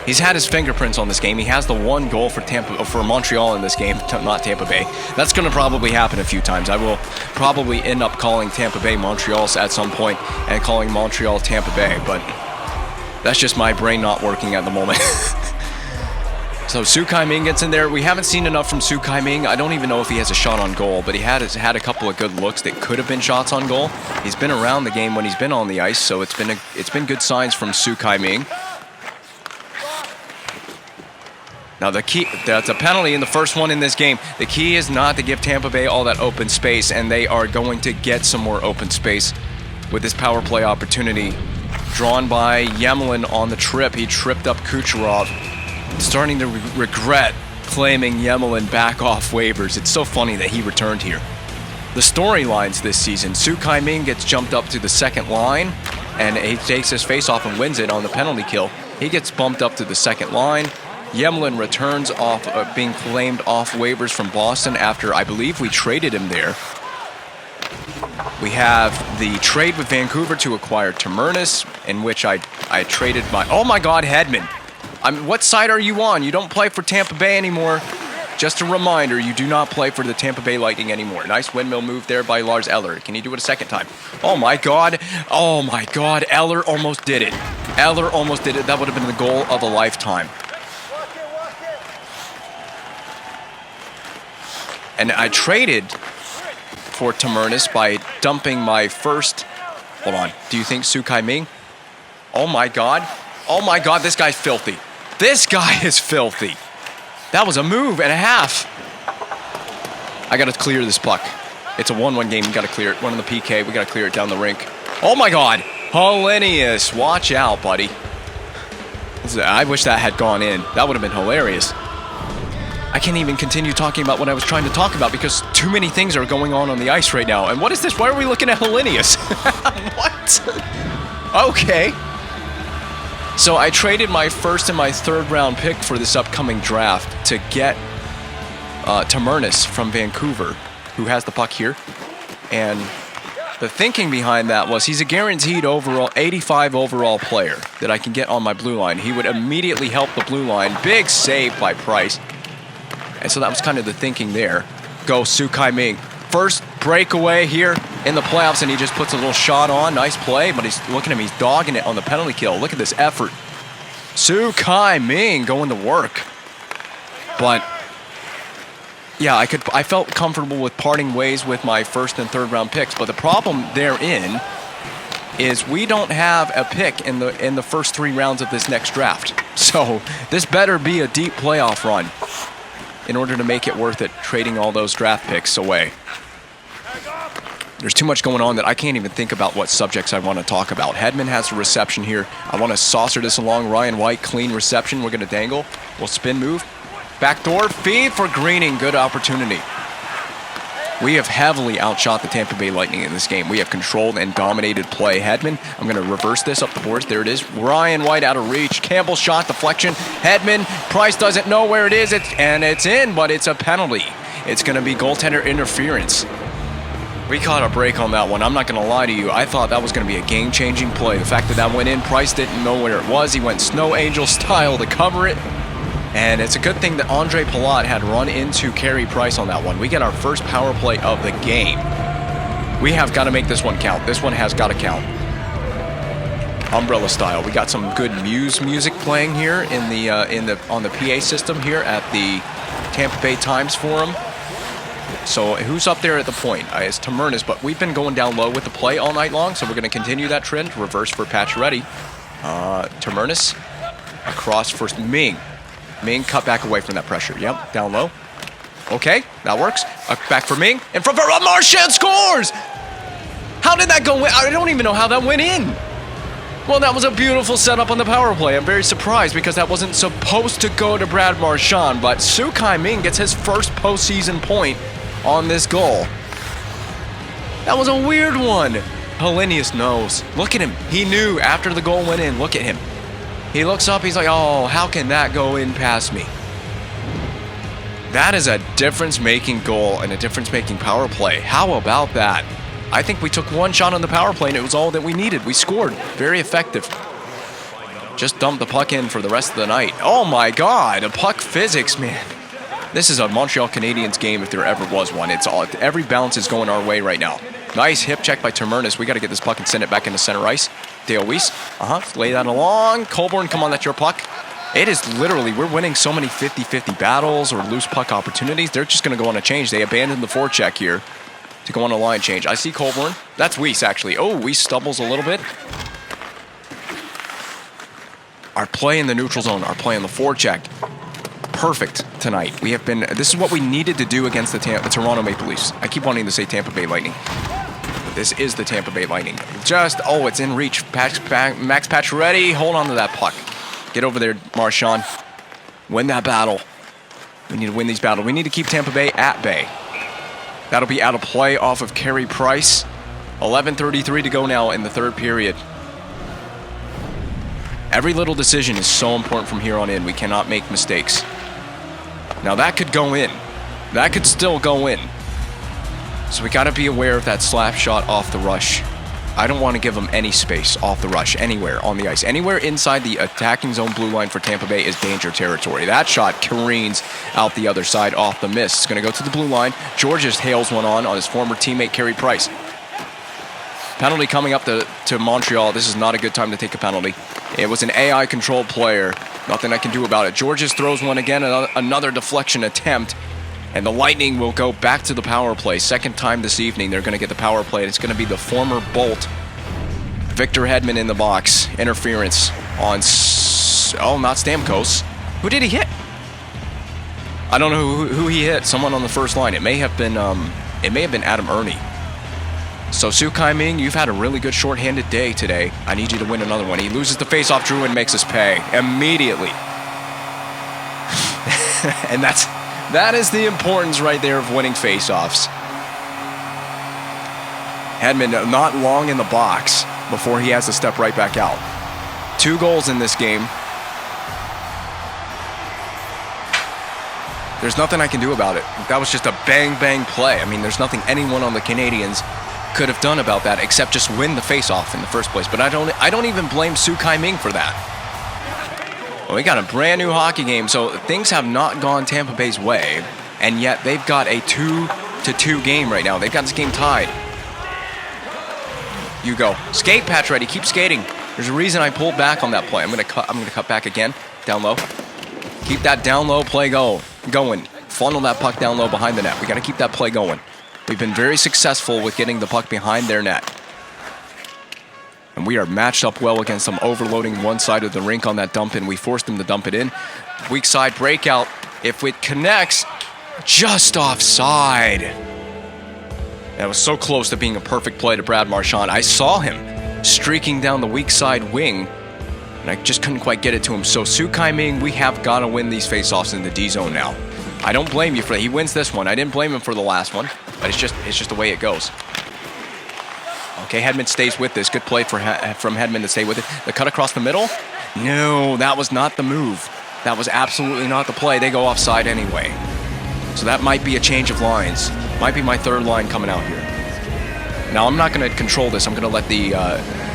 He's had his fingerprints on this game. He has the one goal for Montreal in this game, not Tampa Bay. That's going to probably happen a few times. I will probably end up calling Tampa Bay Montreal at some point and calling Montreal Tampa Bay, but that's just my brain not working at the moment. So Su Kai-Ming gets in there. We haven't seen enough from Su Kai-Ming. I don't even know if he has a shot on goal, but he had a couple of good looks that could have been shots on goal. He's been around the game when he's been on the ice, so it's been good signs from Su Kai-Ming. Now that's a penalty in the first one in this game. The key is not to give Tampa Bay all that open space, and they are going to get some more open space with this power play opportunity. Drawn by GM1 on the trip. He tripped up Kucherov. Starting to regret claiming GM1 back off waivers. It's so funny that he returned here. The storylines this season, Su Kai-Ming gets jumped up to the second line, and he takes his face off and wins it on the penalty kill. He gets bumped up to the second line. GM1 returns off being claimed off waivers from Boston after I believe we traded him there. We have the trade with Vancouver to acquire Tamernis, in which I traded my... Oh my God, Hedman. What side are you on? You don't play for Tampa Bay anymore. Just a reminder, you do not play for the Tampa Bay Lightning anymore. Nice windmill move there by Lars Eller. Can he do it a second time? Oh my God. Oh my God. Eller almost did it. Eller almost did it. That would have been the goal of a lifetime. And I traded for Tamernis by dumping my first... Hold on. Do you think Su Kai-Ming? Oh my God. Oh my God, this guy's filthy. This guy is filthy. That was a move and a half. I got to clear this puck. It's a 1-1 game. We got to clear it. One on the PK. We got to clear it down the rink. Oh my God. Hellenius. Watch out, buddy. I wish that had gone in. That would have been hilarious. I can't even continue talking about what I was trying to talk about because too many things are going on the ice right now. And what is this? Why are we looking at Hellenius? What? Okay. So I traded my first and my third round pick for this upcoming draft to get Tamernis from Vancouver, who has the puck here. And the thinking behind that was he's a guaranteed overall 85 overall player that I can get on my blue line. He would immediately help the blue line. Big save by Price. And so that was kind of the thinking there. Go Su Kai-Ming. First breakaway here in the playoffs, and he just puts a little shot on. Nice play, but look at him. He's dogging it on the penalty kill. Look at this effort. Su Kai-Ming going to work. But yeah, I felt comfortable with parting ways with my first and third round picks. But the problem therein is we don't have a pick in the first 3 rounds of this next draft. So this better be a deep playoff run in order to make it worth it, trading all those draft picks away. There's too much going on that I can't even think about what subjects I want to talk about. Hedman has the reception here. I want to saucer this along. Ryan White, clean reception. We're going to dangle. We'll spin move. Backdoor feed for Greening. Good opportunity. We have heavily outshot the Tampa Bay Lightning in this game. We have controlled and dominated play. Hedman, I'm going to reverse this up the boards. There it is. Ryan White out of reach. Campbell shot, deflection. Hedman, Price doesn't know where it is, and it's in, but it's a penalty. It's going to be goaltender interference. We caught a break on that one. I'm not going to lie to you. I thought that was going to be a game-changing play. The fact that went in, Price didn't know where it was. He went Snow Angel style to cover it. And it's a good thing that Andre Palat had run into Carey Price on that one. We get our first power play of the game. We have got to make this one count. This one has got to count. Umbrella style. We got some good Muse music playing here on the PA system here at the Tampa Bay Times Forum. So who's up there at the point? It's Tamernis, but we've been going down low with the play all night long, so we're going to continue that trend. Reverse for Pacioretty. Tamernis across for Ming. Ming cut back away from that pressure. Yep, down low. Okay, that works. Back for Ming. In front for Marchand scores! How did that go in? I don't even know how that went in. Well, that was a beautiful setup on the power play. I'm very surprised because that wasn't supposed to go to Brad Marchand, but Su Kai-Ming gets his first postseason point on this goal. That was a weird one. Hellenius knows. Look at him. He knew after the goal went in. Look at him. He looks up. He's like, oh, how can that go in past me? That is a difference-making goal and a difference-making power play. How about that? I think we took one shot on the power play, and it was all that we needed. We scored. Very effective. Just dumped the puck in for the rest of the night. Oh, my God. A puck physics, man. This is a Montreal Canadiens game if there ever was one. It's all, every bounce is going our way right now. Nice hip check by Termernis. We got to get this puck and send it back into center ice. Dale Weiss. Lay that along. Colborne, come on, that's your puck. It is literally, we're winning so many 50-50 battles or loose puck opportunities. They're just going to go on a change. They abandoned the forecheck here to go on a line change. I see Colborne. That's Weiss, actually. Oh, Weiss stumbles a little bit. Our play in the neutral zone, our play on the forecheck, perfect tonight. We have been, this is what we needed to do against the Toronto Maple Leafs. I keep wanting to say Tampa Bay Lightning. But this is the Tampa Bay Lightning. Just, oh, it's in reach. Max Pacioretty, hold on to that puck. Get over there, Marchand. Win that battle. We need to win these battles. We need to keep Tampa Bay at bay. That'll be out of play off of Carey Price. 11:33 to go now in the third period. Every little decision is so important from here on in. We cannot make mistakes. Now that could go in. That could still go in. So we got to be aware of that slap shot off the rush. I don't want to give them any space off the rush anywhere on the ice. Anywhere inside the attacking zone blue line for Tampa Bay is danger territory. That shot careens out the other side off the miss. It's going to go to the blue line. George just hails one on his former teammate, Carey Price. Penalty coming up to Montreal. This is not a good time to take a penalty. It was an AI-controlled player. Nothing I can do about it. Georges throws one again, another deflection attempt. And the Lightning will go back to the power play. Second time this evening, they're going to get the power play. It's going to be the former Bolt, Victor Hedman in the box. Interference on, not Stamkos. Who did he hit? I don't know who he hit. Someone on the first line. It may have been Adam Ernie. So Su Kai-Ming, you've had a really good shorthanded day today. I need you to win another one. He loses the faceoff. Druin makes us pay immediately. And that is the importance right there of winning faceoffs. Hedman not long in the box before he has to step right back out. 2 goals in this game. There's nothing I can do about it. That was just a bang-bang play. I mean, there's nothing anyone on the Canadiens could have done about that except just win the faceoff in the first place. But I don't even blame Su Kai-Ming for that. Well, we got a brand new hockey game, so things have not gone Tampa Bay's way, and yet they've got a 2-2 game right now. They've got this game tied. You go. Skate, Pacioretty. Keep skating. There's a reason I pulled back on that play. I'm gonna cut back again. Down low. Keep that down low play going. Funnel that puck down low behind the net. We got to keep that play going. We've been very successful with getting the puck behind their net. And we are matched up well against them, overloading one side of the rink on that dump in. We forced them to dump it in. Weak side breakout. If it connects, just offside. That was so close to being a perfect play to Brad Marchand. I saw him streaking down the weak side wing, and I just couldn't quite get it to him. So Su Kai-Ming, we have got to win these faceoffs in the D zone now. I don't blame you for that. He wins this one. I didn't blame him for the last one, but it's just the way it goes. Okay, Hedman stays with this. Good play from Hedman to stay with it. The cut across the middle? No, that was not the move. That was absolutely not the play. They go offside anyway. So that might be a change of lines. Might be my third line coming out here. Now, I'm not going to control this. I'm going to let the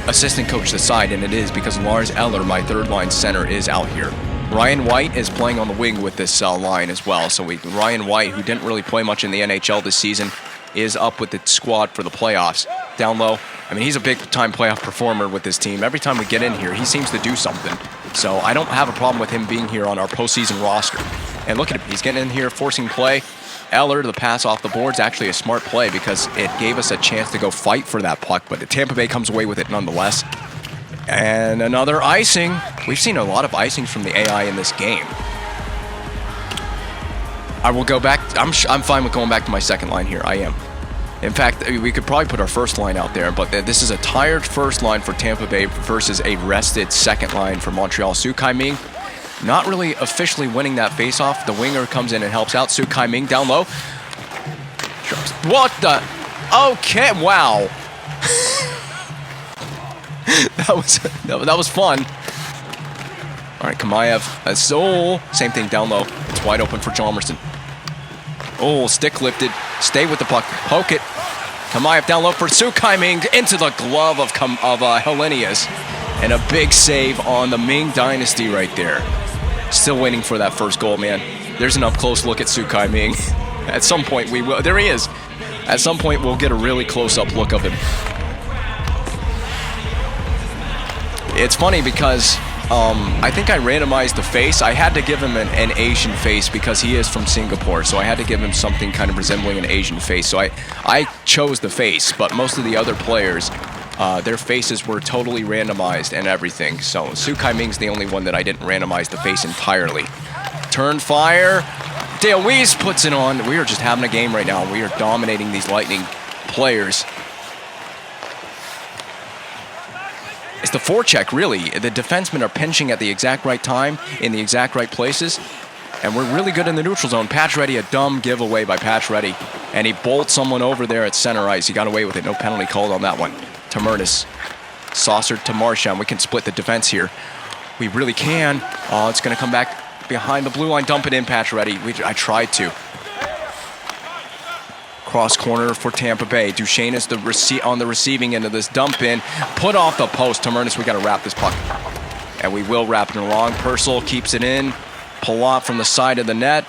assistant coach decide, and it is because Lars Eller, my third line center, is out here. Ryan White is playing on the wing with this line as well. So Ryan White, who didn't really play much in the NHL this season, is up with the squad for the playoffs. Down low. I mean, he's a big-time playoff performer with this team. Every time we get in here, he seems to do something. So I don't have a problem with him being here on our postseason roster. And look at him. He's getting in here, forcing play. Eller, the pass off the board's actually a smart play because it gave us a chance to go fight for that puck, but the Tampa Bay comes away with it nonetheless. And another icing. We've seen a lot of icings from the AI in this game. I will go back. I'm fine with going back to my second line here. I am. In fact, we could probably put our first line out there, but this is a tired first line for Tampa Bay versus a rested second line for Montreal. Su Kai-Ming not really officially winning that faceoff. The winger comes in and helps out. Su Kai-Ming down low. What the? Okay, wow. that was fun. All right, Kamayev. So same thing down low. It's wide open for Chalmerson. Oh, stick lifted. Stay with the puck. Poke it. Kamayev down low for Su Kai-Ming into the glove of Hellenius. And a big save on the Ming Dynasty right there. Still waiting for that first goal, man. There's an up-close look at Su Kai-Ming. At some point we will. There he is. At some point we'll get a really close-up look of him. It's funny because I think I randomized the face. I had to give him an Asian face because he is from Singapore, so I had to give him something kind of resembling an Asian face. So I chose the face, but most of the other players, their faces were totally randomized and everything. So Su Kai-Ming's the only one that I didn't randomize the face entirely. Turn fire. Dale Weiss puts it on. We are just having a game right now. We are dominating these Lightning players. It's the forecheck, really. The defensemen are pinching at the exact right time, in the exact right places, and we're really good in the neutral zone. Pacioretty, a dumb giveaway by Pacioretty, and he bolts someone over there at center ice. He got away with it. No penalty called on that one. Tamernis, saucered to Marchand. We can split the defense here. We really can. Oh, it's going to come back behind the blue line. Dump it in, Pacioretty. I tried to. Cross corner for Tampa Bay. Duchesne is on the receiving end of this dump in. Put off the post. Tamernis, we got to wrap this puck. And we will wrap it along. Purcell keeps it in. Palat from the side of the net.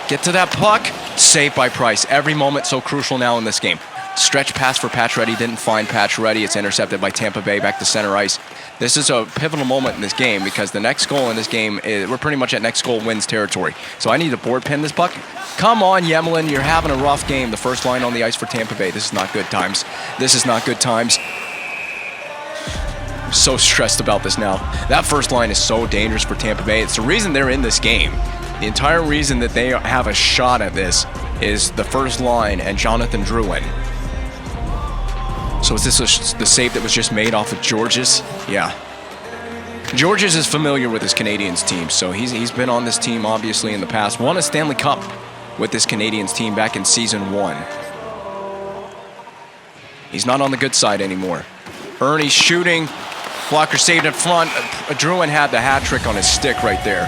Get to that puck. Saved by Price. Every moment so crucial now in this game. Stretch pass for Pacioretty. Didn't find Pacioretty. It's intercepted by Tampa Bay back to center ice. This is a pivotal moment in this game because the next goal in this game, we're pretty much at next goal wins territory. So I need to board pin this puck. Come on, Yemelin. You're having a rough game. The first line on the ice for Tampa Bay. This is not good times. This is not good times. I'm so stressed about this now. That first line is so dangerous for Tampa Bay. It's the reason they're in this game. The entire reason that they have a shot at this is the first line and Jonathan Drouin. So is this the save that was just made off of Georges? Yeah. Georges is familiar with his Canadiens team, so he's been on this team obviously in the past. Won a Stanley Cup with this Canadiens team back in season 1. He's not on the good side anymore. Ernie's shooting. Blocker saved in front. Drouin had the hat trick on his stick right there.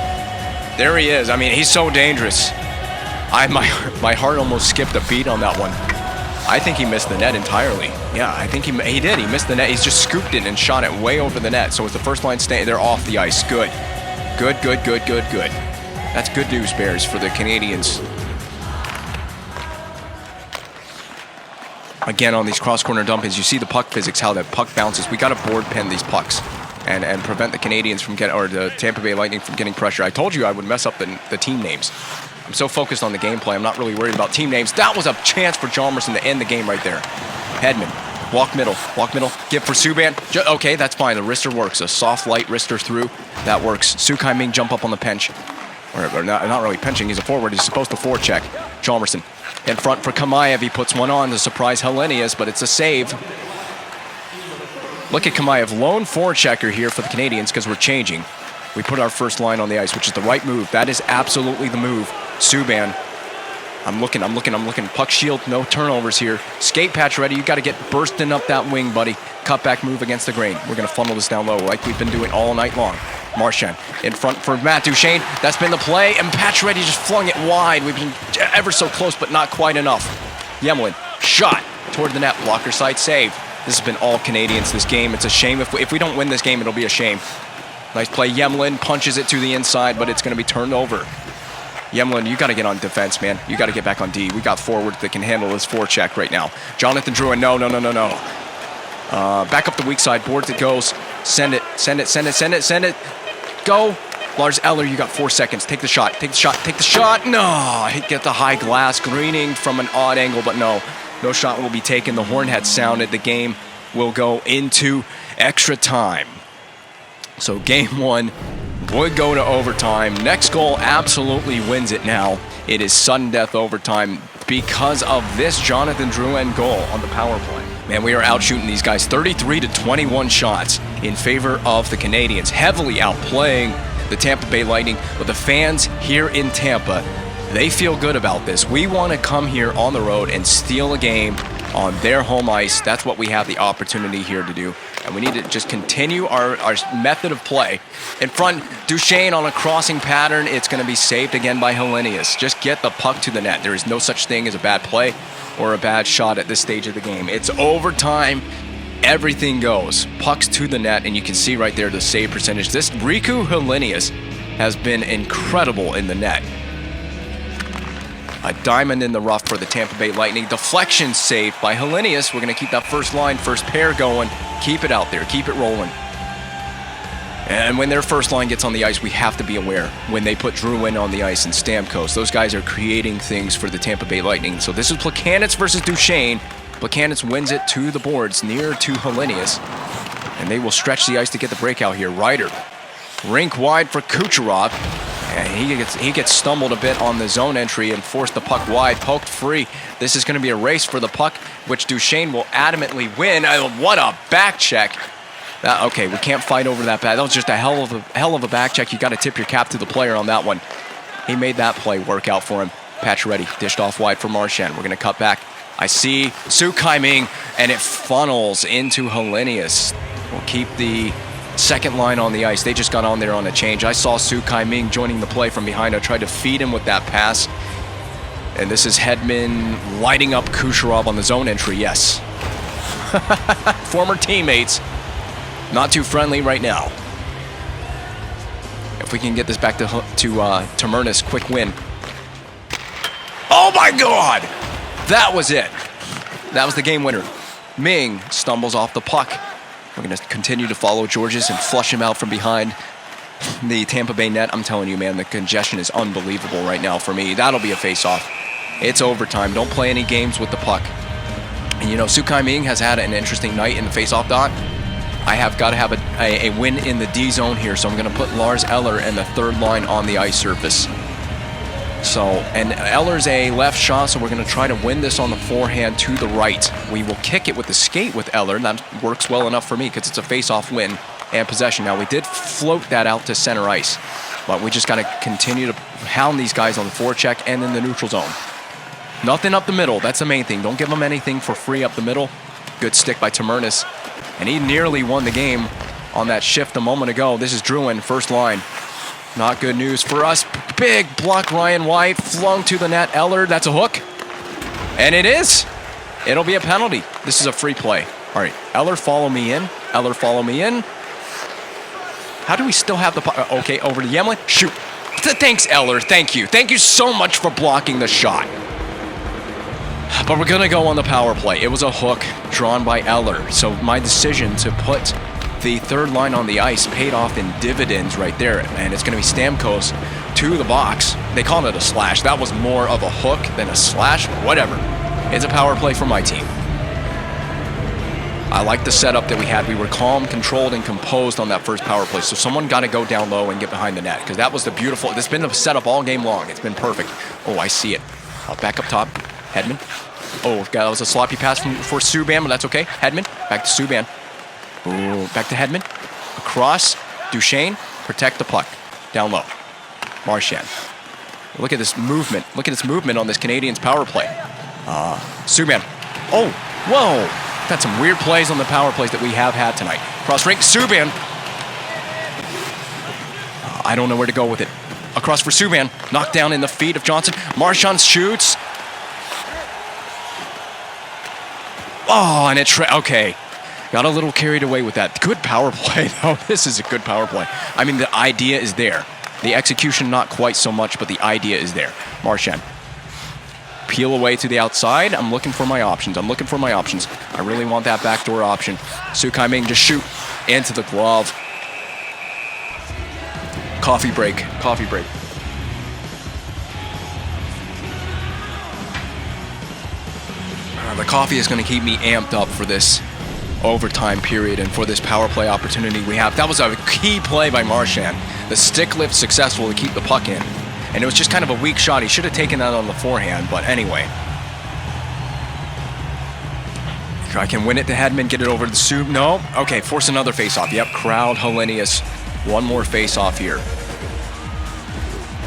There he is. I mean, he's so dangerous. My heart almost skipped a beat on that one. I think he missed the net entirely. Yeah, I think he did. He missed the net. He's just scooped it and shot it way over the net. So with the first line staying, they're off the ice. Good. Good. That's good news, Bears, for the Canadiens. Again, on these cross-corner dumpings, you see the puck physics, how that puck bounces. We got to board pen these pucks and prevent the Canadiens from or the Tampa Bay Lightning from getting pressure. I told you I would mess up the team names. I'm so focused on the gameplay, I'm not really worried about team names. That was a chance for Chalmerson to end the game right there. Hedman, walk middle, give for Subban. Okay, that's fine, the wrister works. A soft, light wrister through, that works. Su Kai-Ming jump up on the pinch. Or not really pinching, he's a forward, he's supposed to forecheck. Chalmerson in front for Kamayev, he puts one on to surprise Hellenius, but it's a save. Look at Kamayev, lone forechecker here for the Canadiens because we're changing. We put our first line on the ice, which is the right move. That is absolutely the move. Subban. I'm looking. Puck shield, no turnovers here. Skate Pacioretty, you got to get bursting up that wing, buddy. Cutback move against the grain. We're going to funnel this down low like we've been doing all night long. Marchand in front for Matt Duchesne. That's been the play, and Pacioretty just flung it wide. We've been ever so close, but not quite enough. Yemelin, shot toward the net. Blocker side save. This has been all Canadiens this game. It's a shame. If we don't win this game, it'll be a shame. Nice play. Yemelin punches it to the inside, but it's going to be turned over. Yemelin, you got to get on defense, man. You got to get back on D. We got forwards that can handle this forecheck right now. Jonathan Drouin, no. Back up the weak side. Boards it goes. Send it. Go. Lars Eller, you got 4 seconds. Take the shot. No. Get the high glass. Greening from an odd angle, but no. No shot will be taken. The horn had sounded. The game will go into extra time. So game 1 would go to overtime. Next goal absolutely wins it now. It is sudden death overtime. because of this Jonathan Drouin goal on the power play. Man, we are out shooting these guys 33-21 shots in favor of the Canadiens, heavily outplaying the Tampa Bay Lightning. But the fans here in Tampa, they feel good about this. We want to come here on the road and steal a game on their home ice. That's what we have the opportunity here to do. And we need to just continue our method of play. In front, Duchesne on a crossing pattern. It's going to be saved again by Helenius. Just get the puck to the net. There is no such thing as a bad play or a bad shot at this stage of the game. It's overtime. Everything goes. Pucks to the net, and you can see right there the save percentage. This Riku Helenius has been incredible in the net. A diamond in the rough for the Tampa Bay Lightning. Deflection saved by Helenius. We're going to keep that first line, first pair going. Keep it out there. Keep it rolling. And when their first line gets on the ice, we have to be aware when they put Drouin on the ice and Stamkos. Those guys are creating things for the Tampa Bay Lightning. So this is Plekanec versus Duchesne. Plekanec wins it to the boards near to Helenius. And they will stretch the ice to get the breakout here. Ryder, rink wide for Kucherov. And he gets stumbled a bit on the zone entry and forced the puck wide, poked free. This is going to be a race for the puck, which Duchesne will adamantly win. What a back check. Okay, we can't fight over that. That was just a hell of a back check. You got to tip your cap to the player on that one. He made that play work out for him. Pacioretty dished off wide for Marchand. We're going to cut back. I see Su Kai-Ming, and it funnels into Helenius. We'll keep the second line on the ice. They just got on there on a change. I saw Su Kai-Ming joining the play from behind. I tried to feed him with that pass. And this is Hedman lighting up Kucherov on the zone entry. Yes. Former teammates. Not too friendly right now. If we can get this back to Murnus, quick win. Oh my God! That was it. That was the game winner. Ming stumbles off the puck. We're going to continue to follow Georges and flush him out from behind the Tampa Bay net. I'm telling you, man, the congestion is unbelievable right now for me. That'll be a face-off. It's overtime. Don't play any games with the puck. And you know, Su Kai-Ming has had an interesting night in the face-off dot. I have got to have a win in the D zone here, so I'm going to put Lars Eller and the third line on the ice surface. So, and Eller's a left shot, so we're going to try to win this on the forehand to the right. We will kick it with the skate with Eller. That works well enough for me because it's a face-off win and possession. Now, we did float that out to center ice, but we just got to continue to hound these guys on the forecheck and in the neutral zone. Nothing up the middle. That's the main thing. Don't give them anything for free up the middle. Good stick by Murnus. And he nearly won the game on that shift a moment ago. This is Drouin, first line. Not good news for us. Big block, Ryan White, flung to the net. Eller, that's a hook. And it is. It'll be a penalty. This is a free play. All right, Eller, follow me in. Eller, follow me in. How do we still have the puck? Okay, over to Yemlin. Shoot. Thanks, Eller. Thank you. Thank you so much for blocking the shot. But we're going to go on the power play. It was a hook drawn by Eller. So my decision to put the third line on the ice paid off in dividends right there. And it's going to be Stamkos to the box. They call it a slash. That was more of a hook than a slash. Whatever. It's a power play for my team. I like the setup that we had. We were calm, controlled, and composed on that first power play. So someone got to go down low and get behind the net. Because that was the beautiful... It's been a setup all game long. It's been perfect. Oh, I see it. Back up top. Hedman. Oh, that was a sloppy pass for Subban, but that's okay. Hedman, back to Subban. Oh, back to Hedman. Across. Duchesne, protect the puck. Down low. Marchand. Look at this movement. Look at this movement on this Canadiens power play. Subban. Oh, whoa. Had some weird plays on the power plays that we have had tonight. Cross rink. Subban. I don't know where to go with it. Across for Subban. Knocked down in the feet of Johnson. Marchand shoots. Oh, and okay. Got a little carried away with that. Good power play, though. This is a good power play. I mean, the idea is there. The execution, not quite so much, but the idea is there. Marchand. Peel away to the outside. I'm looking for my options. I really want that backdoor option. Su Kai-Ming, just shoot into the glove. Coffee break. The coffee is going to keep me amped up for this overtime period and for this power play opportunity we have. That was a key play by Marchand. The stick lift successful to keep the puck in. And it was just kind of a weak shot. He should have taken that on the forehand, but anyway. I can win it to Hedman, get it over to the Soup. No. Okay, force another face-off. Yep, crowd Hellenius. One more face-off here.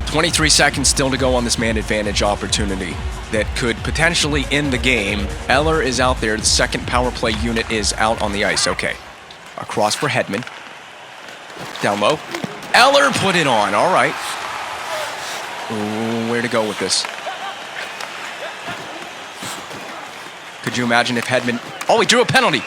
23 seconds still to go on this man advantage opportunity that could potentially end the game. Eller is out there. The second power play unit is out on the ice. Okay. Across for Hedman. Down low. Eller put it on. All right. Ooh, where to go with this? Could you imagine if Hedman... Oh, he drew a penalty.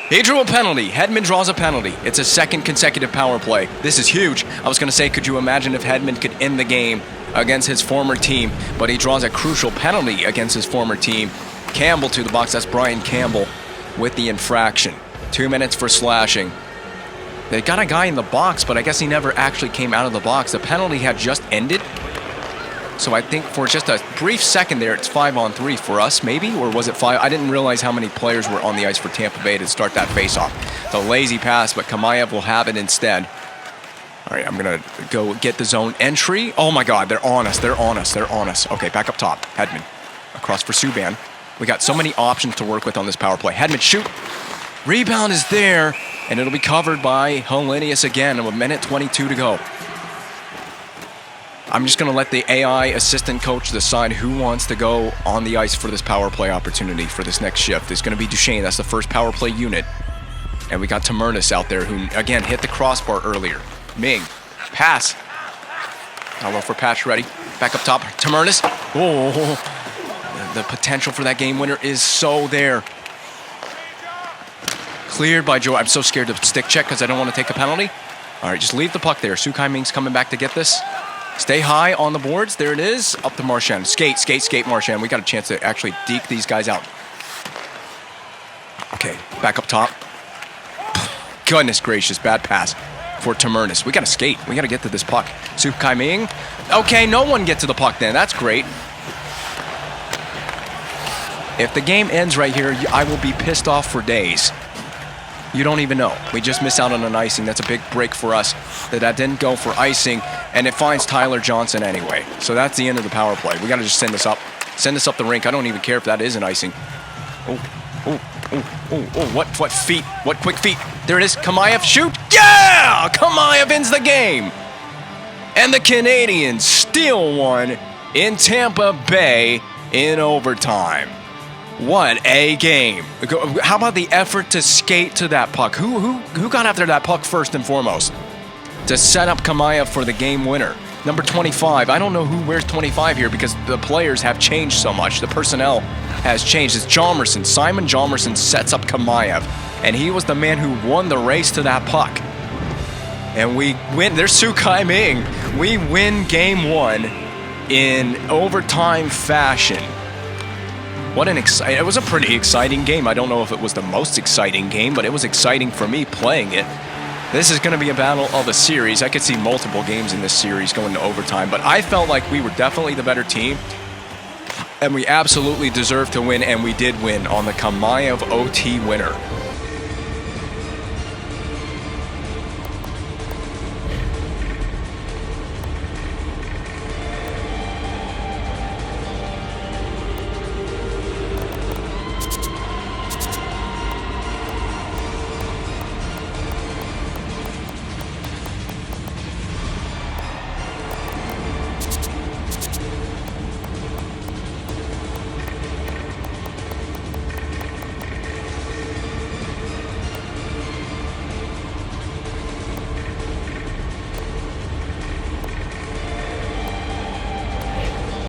He drew a penalty. Hedman draws a penalty. It's a second consecutive power play. This is huge. I was going to say, could you imagine if Hedman could end the game against his former team, but he draws a crucial penalty against his former team. Campbell to the box. That's Brian Campbell with the infraction. 2 minutes for slashing. They got a guy in the box, but I guess he never actually came out of the box. The penalty had just ended. So I think for just a brief second there, it's 5-on-3 for us, maybe? Or was it 5? I didn't realize how many players were on the ice for Tampa Bay to start that faceoff. The lazy pass, but Kamayev will have it instead. All right, I'm going to go get the zone entry. Oh, my God, they're on us. They're on us. They're on us. Okay, back up top. Hedman. Across for Subban. We got so many options to work with on this power play. Hedman, shoot. Rebound is there, and it'll be covered by Hellenius again. And 1:22 to go. I'm just going to let the AI assistant coach decide who wants to go on the ice for this power play opportunity for this next shift. It's going to be Duchesne. That's the first power play unit. And we got Tamernis out there who, again, hit the crossbar earlier. Ming. Pass. I'll look for Patch ready. Back up top. Tamernis. Oh, the potential for that game winner is so there. Cleared by Joe. I'm so scared to stick check because I don't want to take a penalty. All right, just leave the puck there. Sukai Ming's coming back to get this. Stay high on the boards. There it is. Up to Marchand. Skate, skate, skate, Marchand. We got a chance to actually deke these guys out. Okay, back up top. Goodness gracious, bad pass for Tamernis. We got to skate. We got to get to this puck. Sukai Ming. Okay, no one get to the puck then. That's great. If the game ends right here, I will be pissed off for days. You don't even know. We just miss out on an icing. That's a big break for us that didn't go for icing, and it finds Tyler Johnson anyway. So that's the end of the power play. We got to just send this up. Send this up the rink. I don't even care if that is an icing. What feet? What quick feet? There it is. Kamayev, shoot. Yeah! Kamayev ends the game. And the Canadiens steal one in Tampa Bay in overtime. What a game. How about the effort to skate to that puck? Who got after that puck first and foremost? To set up Kamayev for the game winner. Number 25. I don't know who wears 25 here because the players have changed so much. The personnel has changed. It's Hjalmarsson. Simon Hjalmarsson sets up Kamayev. And he was the man who won the race to that puck. And we win. There's Sukai Ming. We win game one in overtime fashion. It was a pretty exciting game. I don't know if it was the most exciting game, but it was exciting for me playing it. This is going to be a battle of a series. I could see multiple games in this series going to overtime, but I felt like we were definitely the better team, and we absolutely deserved to win, and we did win on the Kamayev OT winner.